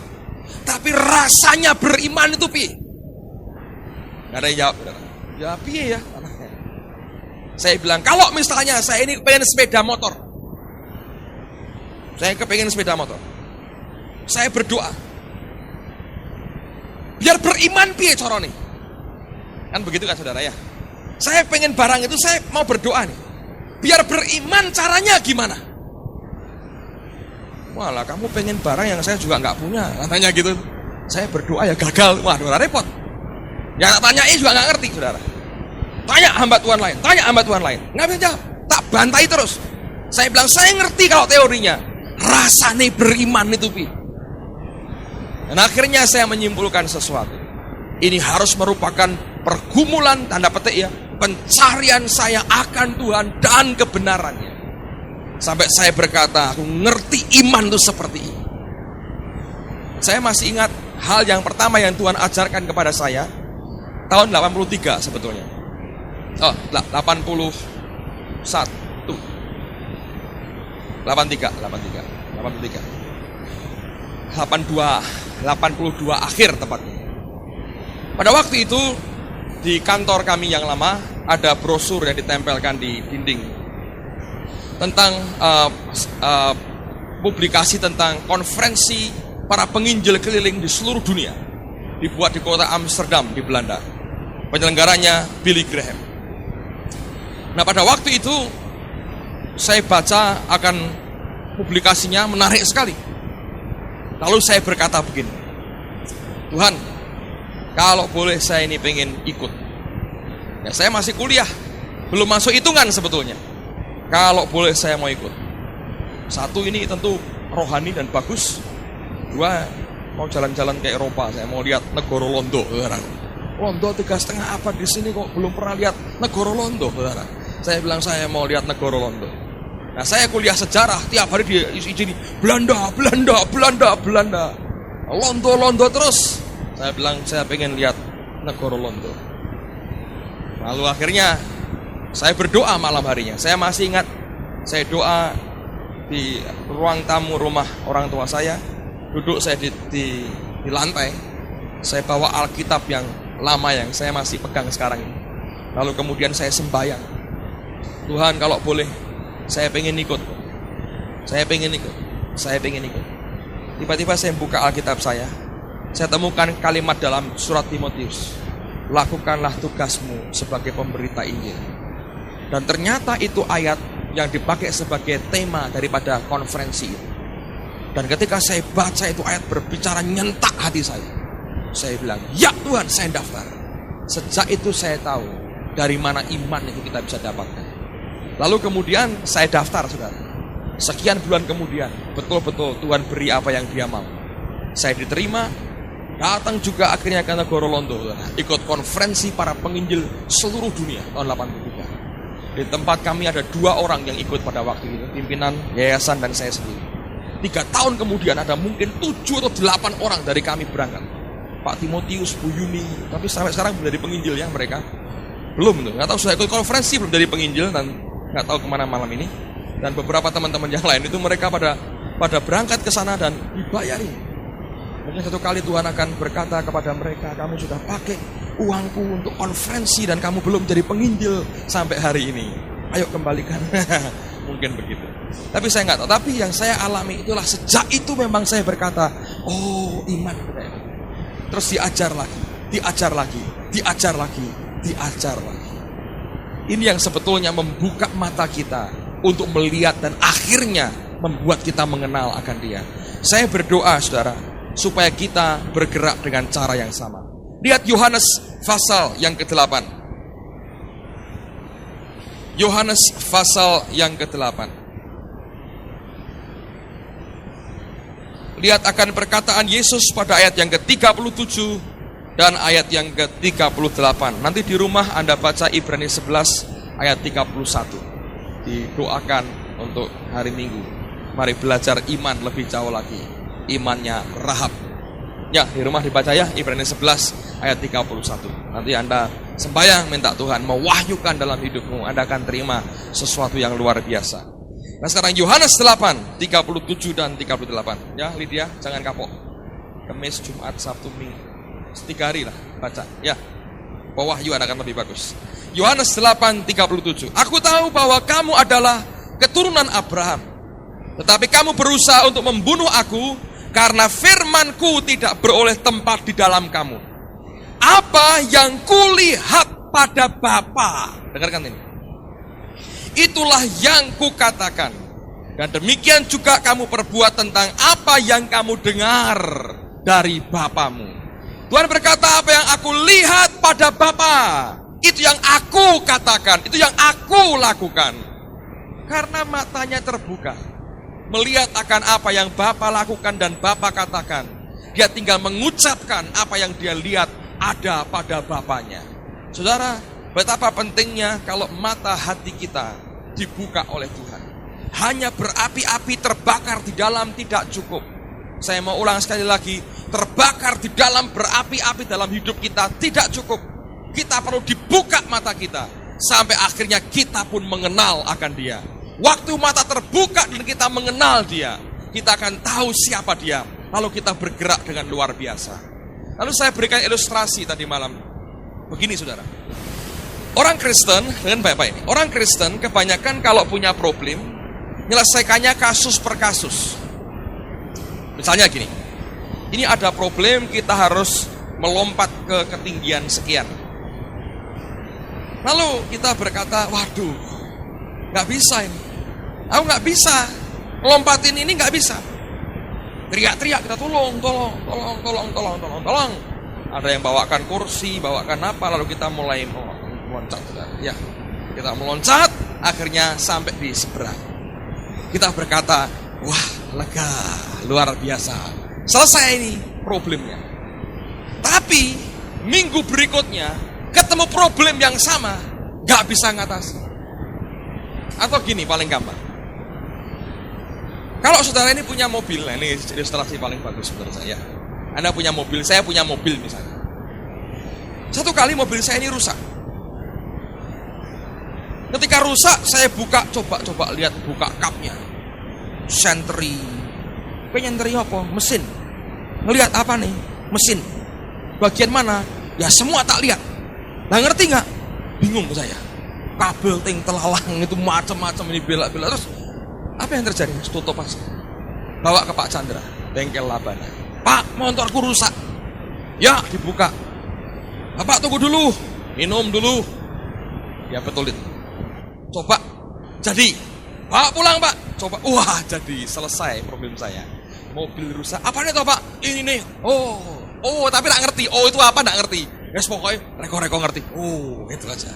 [SPEAKER 1] tapi rasanya beriman itu pi. Gak ada yang jawab. Ya piye ya? Saya bilang kalau misalnya saya ini pengen sepeda motor, saya kepengen sepeda motor, saya berdoa, biar beriman piye carane? Kan begitu kan saudara ya? Saya pengen barang itu, saya mau berdoa nih, biar beriman caranya gimana? Walah, kamu pengen barang yang saya juga nggak punya, katanya gitu. Saya berdoa ya gagal, waduh repot. Yang tak tanyai juga nggak ngerti saudara. Tanya hamba Tuhan lain, nggak bisa jawab, tak bantai terus. Saya bilang saya ngerti kalau teorinya, rasanya beriman itu pi. Dan akhirnya saya menyimpulkan sesuatu. Ini harus merupakan pergumulan tanda petik ya, pencarian saya akan Tuhan dan kebenarannya. Sampai saya berkata, aku ngerti iman itu seperti ini. Saya masih ingat hal yang pertama yang Tuhan ajarkan kepada saya tahun 83 sebetulnya. 81. 82 akhir tepatnya. Pada waktu itu di kantor kami yang lama ada brosur yang ditempelkan di dinding tentang publikasi tentang konferensi para penginjil keliling di seluruh dunia, dibuat di kota Amsterdam di Belanda. Penyelenggaranya Billy Graham. Nah pada waktu itu saya baca akan publikasinya, menarik sekali. Lalu saya berkata begini, Tuhan, kalau boleh saya ini pengen ikut. Ya saya masih kuliah, belum masuk hitungan sebetulnya. Kalau boleh saya mau ikut. Satu, ini tentu rohani dan bagus. Dua, mau jalan-jalan ke Eropa, saya mau lihat negara Londo. Londo 3,5 abad di sini kok belum pernah lihat negara Londo. Saya bilang saya mau lihat negara Londo. Nah saya kuliah sejarah, tiap hari di sini Belanda, Londo terus. Saya bilang saya pengen lihat negara Londo. Lalu akhirnya saya berdoa malam harinya. Saya masih ingat, saya doa di ruang tamu rumah orang tua saya. Duduk saya di lantai. Saya bawa Alkitab yang lama yang saya masih pegang sekarang ini. Lalu kemudian saya sembahyang. Tuhan kalau boleh, saya pengen ikut. Tiba-tiba saya buka Alkitab saya temukan kalimat dalam surat Timotius. Lakukanlah tugasmu sebagai pemberita Injil. Dan ternyata itu ayat yang dipakai sebagai tema daripada konferensi itu. Dan ketika saya baca itu ayat berbicara nyentak hati saya. Saya bilang, ya Tuhan, saya daftar. Sejak itu saya tahu dari mana iman itu kita bisa dapatkan. Lalu kemudian saya daftar, saudara. Sekian bulan kemudian, betul-betul Tuhan beri apa yang Dia mau. Saya diterima, datang juga akhirnya ke negara Londo, saudara. Ikut konferensi para penginjil seluruh dunia tahun 83. Di tempat kami ada 2 orang yang ikut pada waktu itu, pimpinan yayasan dan saya sendiri. 3 tahun kemudian ada mungkin 7 atau 8 orang dari kami berangkat. Pak Timotius, Bu Yuni, tapi sampai sekarang belum jadi penginjil ya mereka. Belum tuh, nggak tahu sudah ikut konferensi belum jadi penginjil dan nggak tahu kemana malam ini. Dan beberapa teman-teman yang lain itu mereka pada berangkat ke sana dan dibayari. Mungkin satu kali Tuhan akan berkata kepada mereka, kamu sudah pakai uangku untuk konferensi dan kamu belum jadi penginjil sampai hari ini. Ayo kembalikan. Mungkin begitu. Tapi saya nggak tahu. Tapi yang saya alami itulah sejak itu memang saya berkata, oh iman. Terus diajar lagi. Ini yang sebetulnya membuka mata kita untuk melihat dan akhirnya membuat kita mengenal akan Dia. Saya berdoa saudara, supaya kita bergerak dengan cara yang sama. Lihat Yohanes pasal yang ke-8. Yohanes pasal yang ke-8. Lihat akan perkataan Yesus pada ayat yang ke-37 dan ayat yang ke-38. Nanti di rumah Anda baca Ibrani 11 ayat 31. Didoakan untuk hari Minggu. Mari belajar iman lebih jauh lagi. Imannya Rahab. Ya, di rumah dibaca ya, Ibrani 11 ayat 31. Nanti Anda sembahyang minta Tuhan mewahyukan dalam hidupmu, Anda akan terima sesuatu yang luar biasa. Nah sekarang Yohanes 8, 37 dan 38. Ya Lydia, jangan kapok. Kamis, Jumat, Sabtu, Minggu. 3 hari lah, baca. Ya, pewahyuan akan lebih bagus. Yohanes 8, 37. Aku tahu bahwa kamu adalah keturunan Abraham. Tetapi kamu berusaha untuk membunuh aku, karena firmanku tidak beroleh tempat di dalam kamu. Apa yang kulihat pada Bapa, dengarkan ini, itulah yang kukatakan. Dan demikian juga kamu perbuat tentang apa yang kamu dengar dari Bapamu. Tuhan berkata, apa yang aku lihat pada Bapa, itu yang aku katakan, itu yang aku lakukan. Karena matanya terbuka, melihat akan apa yang Bapa lakukan dan Bapa katakan. Dia tinggal mengucapkan apa yang dia lihat ada pada Bapanya. Saudara, betapa pentingnya kalau mata hati kita dibuka oleh Tuhan. Hanya berapi-api terbakar di dalam tidak cukup. Saya mau ulang sekali lagi, terbakar di dalam, berapi-api dalam hidup kita tidak cukup. Kita perlu dibuka mata kita, sampai akhirnya kita pun mengenal akan Dia. Waktu mata terbuka dan kita mengenal Dia, kita akan tahu siapa Dia. Lalu kita bergerak dengan luar biasa. Lalu saya berikan ilustrasi tadi malam. Begini saudara. Orang Kristen, dengan baik-baik ini. Orang Kristen kebanyakan kalau punya problem, menyelesaikannya kasus per kasus. Misalnya gini. Ini ada problem, kita harus melompat ke ketinggian sekian. Lalu kita berkata, waduh, gak bisa ini. Aku gak bisa. Lompatin ini gak bisa. Teriak-teriak kita tolong. Ada yang bawakan kursi, bawakan apa, lalu kita mulai meloncat. Ya, kita meloncat, akhirnya sampai di seberang. Kita berkata, wah lega, luar biasa. Selesai ini problemnya. Tapi minggu berikutnya ketemu problem yang sama, gak bisa ngatasi. Atau gini paling gampang. Kalau saudara ini punya mobil, nah ini ilustrasi paling bagus menurut saya. Anda punya mobil, saya punya mobil misalnya. Satu kali mobil saya ini rusak. Ketika rusak, saya coba lihat, buka kapnya. Sentry. Penyentri apa? Mesin. Ngelihat apa nih? Mesin. Bagian mana? Ya semua tak lihat. Nah ngerti nggak? Bingung saya. Kabel ting telalang itu macam-macam ini bela-bela. Terus apa yang terjadi? Tutup pas. Bawa ke Pak Chandra, bengkel Labana. Pak, motorku rusak. Ya, dibuka. Bapak tunggu dulu, minum dulu. Ya betul itu. Coba, jadi. Pak pulang Pak. Coba, wah jadi selesai problem saya. Mobil rusak. Apa nih toh Pak? Ini nih. Oh, tapi tak ngerti. Oh itu apa? Tak ngerti. Yes pokoknya reko ngerti. Oh itu aja.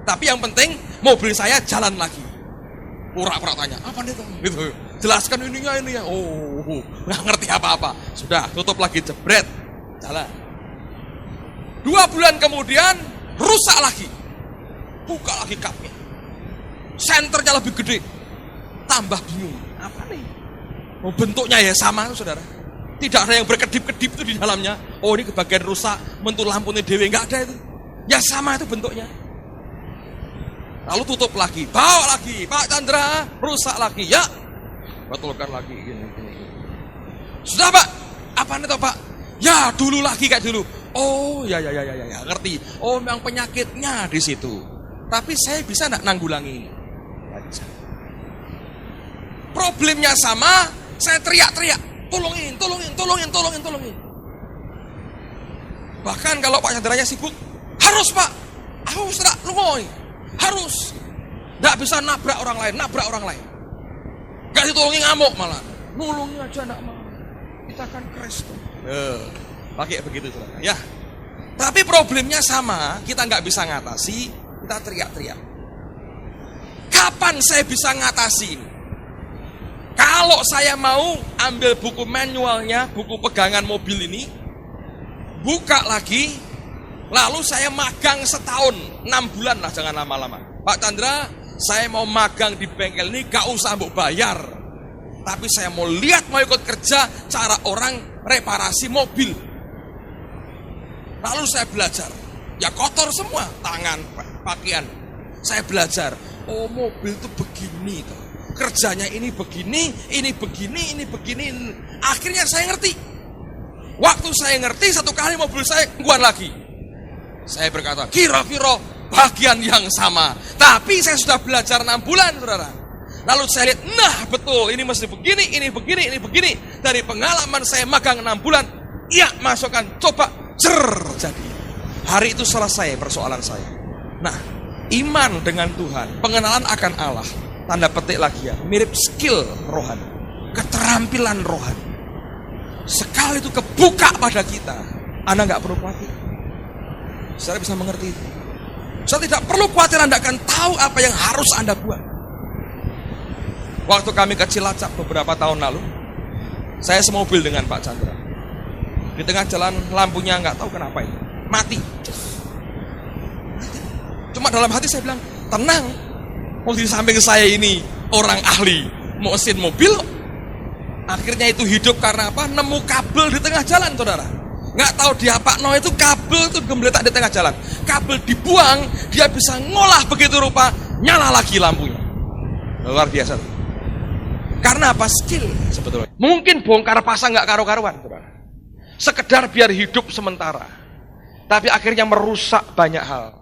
[SPEAKER 1] Tapi yang penting mobil saya jalan lagi. Pura-pura tanya, apa nih toh? Gitu. Jelaskan ininya. Oh, nggak ngerti apa-apa. Sudah, tutup lagi, jebret, jalan. 2 bulan kemudian rusak lagi. Buka lagi kapnya. Senternya lebih gede. Tambah bingung. Apa nih? Oh, bentuknya ya sama, saudara. Tidak ada yang berkedip-kedip itu di dalamnya. Oh, ini kebagian rusak, mentu lampunya dewe, nggak ada itu. Ya sama itu bentuknya. Lalu tutup lagi, bawa lagi, Pak Chandra, rusak lagi, ya. Betulkan lagi, gini. Sudah Pak, apa nih toh Pak? Ya dulu lagi kayak dulu. Oh ya, ngerti. Oh memang penyakitnya di situ. Tapi saya bisa nggak nanggulangi ini? Nggak bisa. Problemnya sama, saya teriak-teriak, tolongin. Bahkan kalau Pak Chandranya sibuk, harus Pak, aku sudah lungoy. Harus. Nggak bisa nabrak orang lain. Gak ditolongin ngamuk malah. Nolongin aja nggak mau. Kita kan Kristen. Pakai begitu saudara. Ya. Tapi problemnya sama. Kita nggak bisa ngatasi. Kita teriak-teriak. Kapan saya bisa ngatasi? Kalau saya mau ambil buku manualnya, buku pegangan mobil ini, buka lagi, lalu saya magang setahun, 6 bulan lah, jangan lama-lama. Pak Chandra, saya mau magang di bengkel ini, gak usah mbok bayar. Tapi saya mau lihat, mau ikut kerja cara orang reparasi mobil. Lalu saya belajar. Ya kotor semua, tangan, pakaian. Saya belajar, oh mobil itu begini tuh. Kerjanya ini begini, ini begini, ini begini. Akhirnya saya ngerti. Waktu saya ngerti, satu kali mobil saya gangguan lagi. Saya berkata, kira-kira bagian yang sama. Tapi saya sudah belajar 6 bulan, saudara. Lalu saya lihat, nah betul, ini mesti begini, ini begini, ini begini. Dari pengalaman saya magang 6 bulan, iya masukkan, coba, jadi. Hari itu selesai persoalan saya. Nah, iman dengan Tuhan, pengenalan akan Allah, tanda petik lagi ya, mirip skill rohani, keterampilan rohani. Sekali itu kebuka pada kita, Anda nggak perlu khawatir. Saudara bisa mengerti itu. Saya tidak perlu khawatir, Anda akan tahu apa yang harus Anda buat. Waktu kami ke Cilacap beberapa tahun lalu, saya semobil dengan Pak Chandra. Di tengah jalan lampunya nggak tahu kenapa itu mati. Cuma dalam hati saya bilang, tenang. Oh, di samping saya ini orang ahli mesin mobil. Akhirnya itu hidup karena apa? Nemu kabel di tengah jalan, saudara. Nggak tahu diapakno itu kabel itu gembletak di tengah jalan. Kabel dibuang, dia bisa ngolah begitu rupa, nyala lagi lampunya. Luar biasa. Karena apa? Skill sebetulnya. Mungkin bongkar pasang nggak karu-karuan, saudara. Sekedar biar hidup sementara. Tapi akhirnya merusak banyak hal.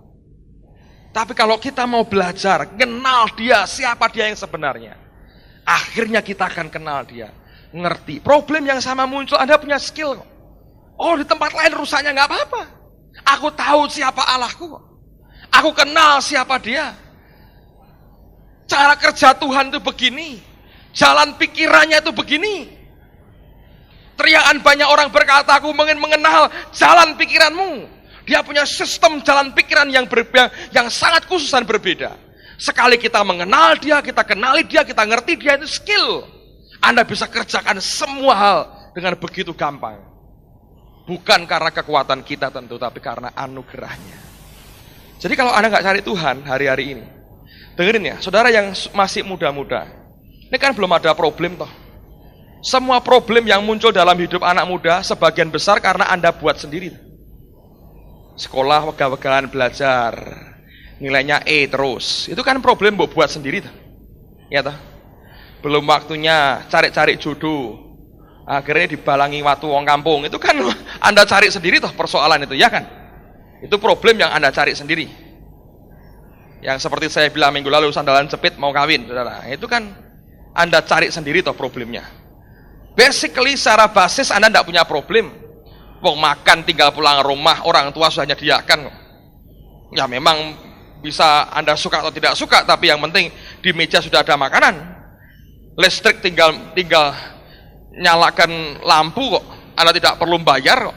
[SPEAKER 1] Tapi kalau kita mau belajar, kenal dia, siapa dia yang sebenarnya. Akhirnya kita akan kenal dia. Ngerti. Problem yang sama muncul, Anda punya skill. Oh, di tempat lain rusaknya nggak apa-apa. Aku tahu siapa Allahku. Aku kenal siapa dia. Cara kerja Tuhan itu begini. Jalan pikirannya itu begini. Teriakan banyak orang berkata, aku ingin mengenal jalan pikiranmu. Dia punya sistem jalan pikiran yang berbeda, yang sangat khusus dan berbeda. Sekali kita mengenal dia, kita kenali dia, kita ngerti dia, itu skill. Anda bisa kerjakan semua hal dengan begitu gampang. Bukan karena kekuatan kita tentu, tapi karena anugerahnya. Jadi kalau Anda nggak cari Tuhan hari-hari ini, dengerin ya, saudara yang masih muda-muda, ini kan belum ada problem toh. Semua problem yang muncul dalam hidup anak muda, sebagian besar karena Anda buat sendiri. Sekolah, wegah-wegahan belajar, nilainya E terus. Itu kan problem buat sendiri tuh. Ya toh? Belum waktunya cari-cari jodoh. Akhirnya dibalangi waktu wong kampung. Itu kan Anda cari sendiri toh persoalan itu, ya kan? Itu problem yang Anda cari sendiri. Yang seperti saya bilang minggu lalu, sandalan jepit mau kawin, saudara. Itu kan Anda cari sendiri toh problemnya. Basically secara basis Anda tidak punya problem. Wong makan tinggal pulang rumah, orang tua sudah nyediakan. Ya memang bisa Anda suka atau tidak suka, tapi yang penting di meja sudah ada makanan. Listrik tinggal nyalakan lampu kok. Anda tidak perlu bayar kok.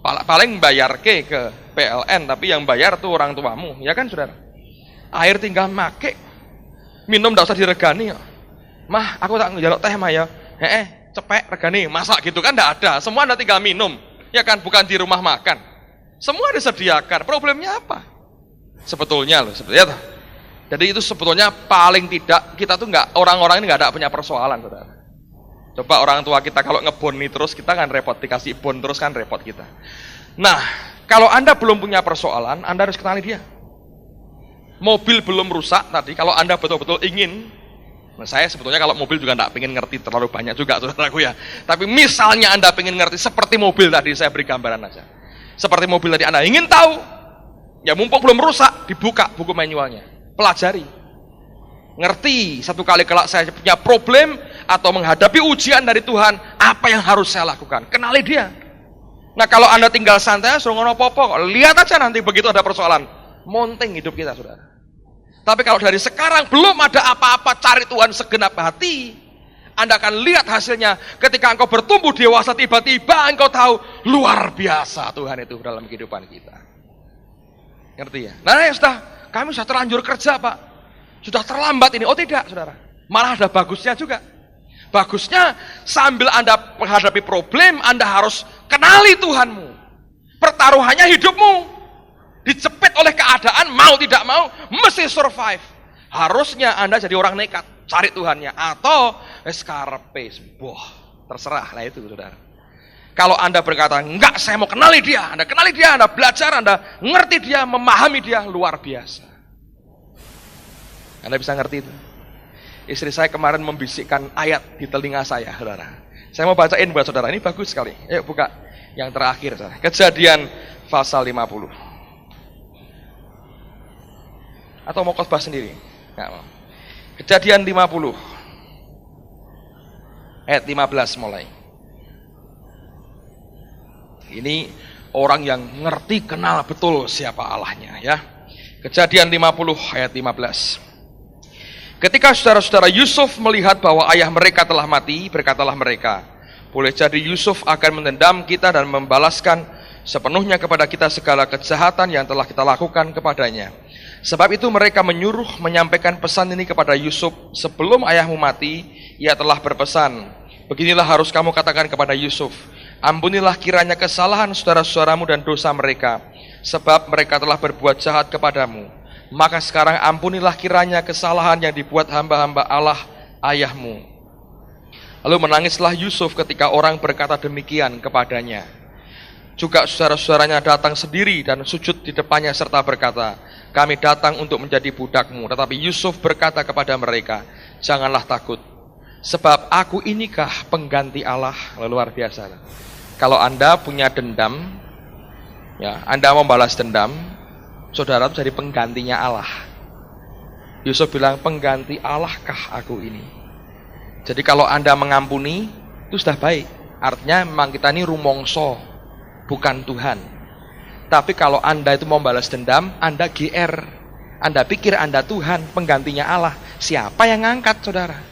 [SPEAKER 1] Paling bayar ke PLN, tapi yang bayar tuh orang tuamu, ya kan saudara? Air tinggal make. Minum tidak usah diregani kok. Mah, aku tak njaluk teh mah ya. Cepek regani, masak gitu kan tidak ada. Semua Anda tinggal minum. Ya kan, bukan di rumah makan. Semua disediakan. Problemnya apa? Sebetulnya loh, sebetulnya. Jadi itu sebetulnya paling tidak kita tuh nggak, orang-orang ini nggak ada punya persoalan, saudara. Coba orang tua kita kalau ngeboni terus kita kan repot, dikasih bon terus kan repot kita. Nah, kalau Anda belum punya persoalan, Anda harus kenali dia. Mobil belum rusak tadi, kalau Anda betul-betul ingin. Nah, saya sebetulnya kalau mobil juga tidak pengen ngerti terlalu banyak juga, saudaraku ya. Tapi misalnya Anda pengen ngerti seperti mobil tadi, saya beri gambaran aja. Seperti mobil tadi Anda ingin tahu, ya mumpung belum rusak, dibuka buku manualnya, pelajari. Ngerti, satu kali kelak saya punya problem atau menghadapi ujian dari Tuhan, apa yang harus saya lakukan? Kenali dia. Nah kalau Anda tinggal santai, suruh ngono popo, lihat aja nanti begitu ada persoalan, monteng hidup kita, saudara. Tapi kalau dari sekarang belum ada apa-apa, cari Tuhan segenap hati, Anda akan lihat hasilnya. Ketika engkau bertumbuh dewasa, tiba-tiba engkau tahu luar biasa Tuhan itu dalam kehidupan kita. Ngerti ya? Nah ya sudah, kami sudah terlanjur kerja Pak, sudah terlambat ini. Oh tidak saudara, malah ada bagusnya juga. Bagusnya sambil Anda menghadapi problem, Anda harus kenali Tuhanmu. Pertaruhannya hidupmu. Dicepit oleh keadaan, mau tidak mau, mesti survive. Harusnya Anda jadi orang nekat, cari Tuhannya. Atau, karepe, terserah lah itu saudara. Kalau Anda berkata, enggak, saya mau kenali dia, Anda kenali dia, Anda belajar, Anda ngerti dia, memahami dia, luar biasa. Anda bisa ngerti itu. Istri saya kemarin membisikkan ayat di telinga saya, saudara. Saya mau bacain buat saudara, ini bagus sekali. Ayo buka yang terakhir, saudara. Kejadian pasal 50. Atau mau khotbah sendiri? Enggak mau. Kejadian 50. Ayat 15 mulai. Ini orang yang ngerti, kenal betul siapa Allahnya, ya. Kejadian 50 ayat 15. Ketika saudara-saudara Yusuf melihat bahwa ayah mereka telah mati, berkatalah mereka, boleh jadi Yusuf akan menendam kita dan membalaskan sepenuhnya kepada kita segala kejahatan yang telah kita lakukan kepadanya. Sebab itu mereka menyuruh menyampaikan pesan ini kepada Yusuf. Sebelum ayahmu mati, ia telah berpesan, beginilah harus kamu katakan kepada Yusuf, ampunilah kiranya kesalahan saudara-saudaramu dan dosa mereka, sebab mereka telah berbuat jahat kepadamu. Maka sekarang ampunilah kiranya kesalahan yang dibuat hamba-hamba Allah ayahmu. Lalu menangislah Yusuf ketika orang berkata demikian kepadanya. Juga saudara-saudaranya datang sendiri dan sujud di depannya serta berkata, kami datang untuk menjadi budakmu. Tetapi Yusuf berkata kepada mereka, janganlah takut, sebab aku inikah pengganti Allah. Luar biasa. Kalau Anda punya dendam, ya, Anda mau balas dendam, saudara itu jadi penggantinya Allah. Yusuf bilang, pengganti Allahkah aku ini? Jadi kalau Anda mengampuni, itu sudah baik. Artinya memang kita ini rumongso, bukan Tuhan. Tapi kalau Anda itu mau balas dendam, Anda GR. Anda pikir Anda Tuhan, penggantinya Allah. Siapa yang ngangkat, saudara?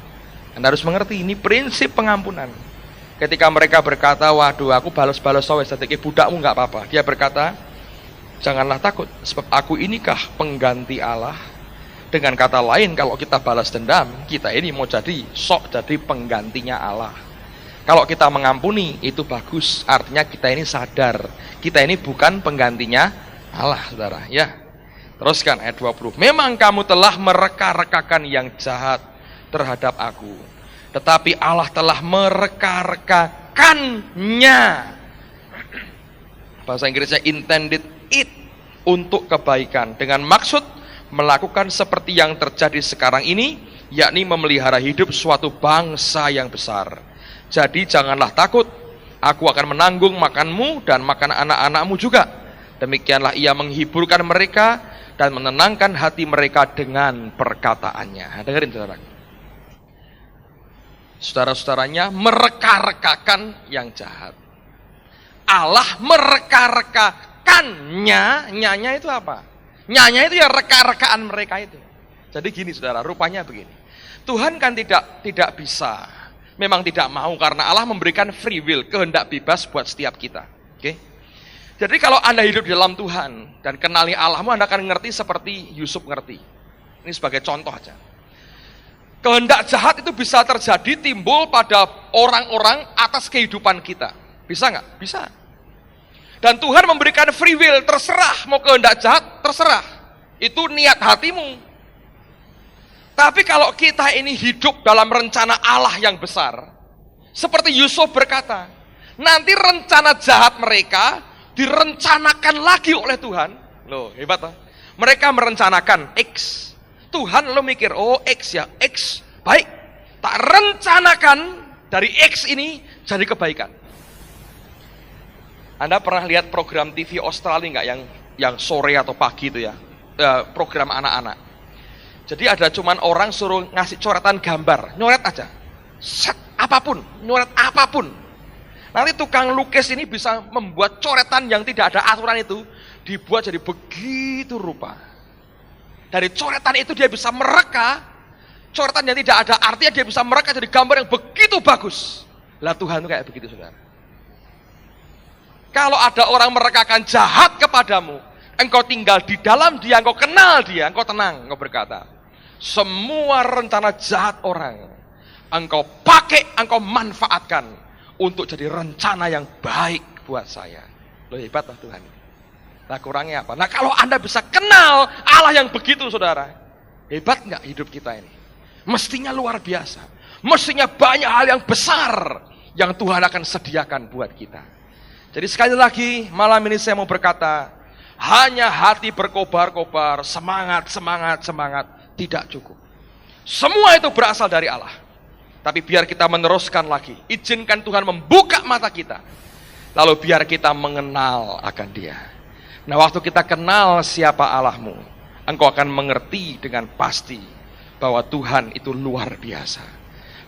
[SPEAKER 1] Anda harus mengerti, ini prinsip pengampunan. Ketika mereka berkata, waduh aku balas-balas sawes, jadi budakmu nggak apa-apa. Dia berkata, janganlah takut, sebab aku inikah pengganti Allah. Dengan kata lain, kalau kita balas dendam, kita ini mau jadi penggantinya Allah. Kalau kita mengampuni, itu bagus. Artinya kita ini sadar, kita ini bukan penggantinya Allah, saudara. Ya, teruskan ayat 20. Memang kamu telah mereka-rekakan yang jahat terhadap aku, tetapi Allah telah mereka-rekakannya. Bahasa Inggrisnya intended it, untuk kebaikan, dengan maksud melakukan seperti yang terjadi sekarang ini, yakni memelihara hidup suatu bangsa yang besar. Jadi janganlah takut, aku akan menanggung makanmu dan makan anak-anakmu juga. Demikianlah ia menghiburkan mereka dan menenangkan hati mereka dengan perkataannya. Dengerin saudara. Saudara-saudaranya mereka-rekakan yang jahat. Allah mereka-rekakannya, nyanya itu apa? Nyanya itu ya reka-rekaan mereka itu. Jadi gini saudara, rupanya begini. Tuhan kan tidak bisa, memang tidak mau, karena Allah memberikan free will, kehendak bebas buat setiap kita. Oke? Jadi kalau Anda hidup di dalam Tuhan dan kenali Allahmu, Anda akan ngerti seperti Yusuf ngerti. Ini sebagai contoh aja. Kehendak jahat itu bisa terjadi, timbul pada orang-orang atas kehidupan kita. Bisa nggak? Bisa. Dan Tuhan memberikan free will, terserah mau kehendak jahat, terserah. Itu niat hatimu. Tapi kalau kita ini hidup dalam rencana Allah yang besar, seperti Yusuf berkata, nanti rencana jahat mereka direncanakan lagi oleh Tuhan. Loh, hebat loh. Mereka merencanakan X. Tuhan lo mikir, oh X ya, X baik. Tak rencanakan dari X ini jadi kebaikan. Anda pernah lihat program TV Australia nggak yang sore atau pagi itu ya? Program anak-anak. Jadi ada cuman orang suruh ngasih coretan gambar, nyoret aja. Set apapun, nyoret apapun. Nanti tukang lukis ini bisa membuat coretan yang tidak ada aturan itu dibuat jadi begitu rupa. Dari coretan itu dia bisa mereka, coretan yang tidak ada artinya dia bisa mereka jadi gambar yang begitu bagus. Lah Tuhan itu kayak begitu saudara. Kalau ada orang merekakan jahat kepadamu, engkau tinggal di dalam dia, engkau kenal dia, engkau tenang, engkau berkata, semua rencana jahat orang, engkau pakai, engkau manfaatkan untuk jadi rencana yang baik buat saya. Loh hebat lah Tuhan. Nah kurangnya apa? Nah kalau Anda bisa kenal Allah yang begitu saudara, hebat nggak hidup kita ini? Mestinya luar biasa. Mestinya banyak hal yang besar yang Tuhan akan sediakan buat kita.
[SPEAKER 2] Jadi sekali lagi malam ini saya mau berkata, hanya hati berkobar-kobar, semangat, semangat, semangat, tidak cukup. Semua itu berasal dari Allah. Tapi biar kita meneruskan lagi, izinkan Tuhan membuka mata kita. Lalu biar kita mengenal akan Dia. Nah, waktu kita kenal siapa Allahmu, engkau akan mengerti dengan pasti bahwa Tuhan itu luar biasa.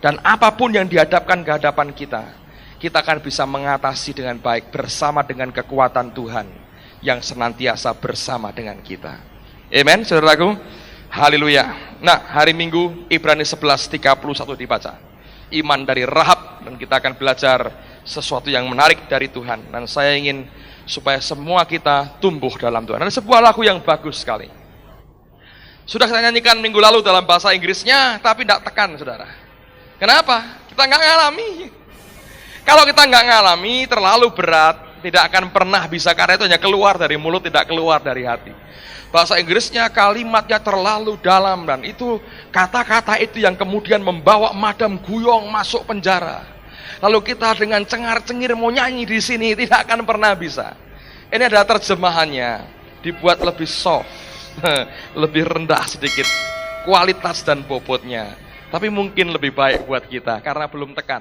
[SPEAKER 2] Dan apapun yang dihadapkan ke hadapan kita akan bisa mengatasi dengan baik bersama dengan kekuatan Tuhan yang senantiasa bersama dengan kita. Amen, saudaraku. Haleluya. Nah, hari Minggu Ibrani 11:31 dibaca. Iman dari Rahab, dan kita akan belajar sesuatu yang menarik dari Tuhan. Dan saya ingin supaya semua kita tumbuh dalam Tuhan. Ada sebuah lagu yang bagus sekali. Sudah saya nyanyikan minggu lalu dalam bahasa Inggrisnya, tapi tidak tekan, saudara. Kenapa? Kita nggak ngalami. Kalau kita nggak ngalami, terlalu berat, tidak akan pernah bisa, karena itu hanya keluar dari mulut, tidak keluar dari hati. Bahasa Inggrisnya kalimatnya terlalu dalam, dan itu kata-kata itu yang kemudian membawa Madam Guyong masuk penjara. Lalu kita dengan cengar-cengir mau nyanyi di sini tidak akan pernah bisa. Ini adalah terjemahannya, dibuat lebih soft, lebih rendah sedikit kualitas dan bobotnya. Tapi mungkin lebih baik buat kita karena belum tekan.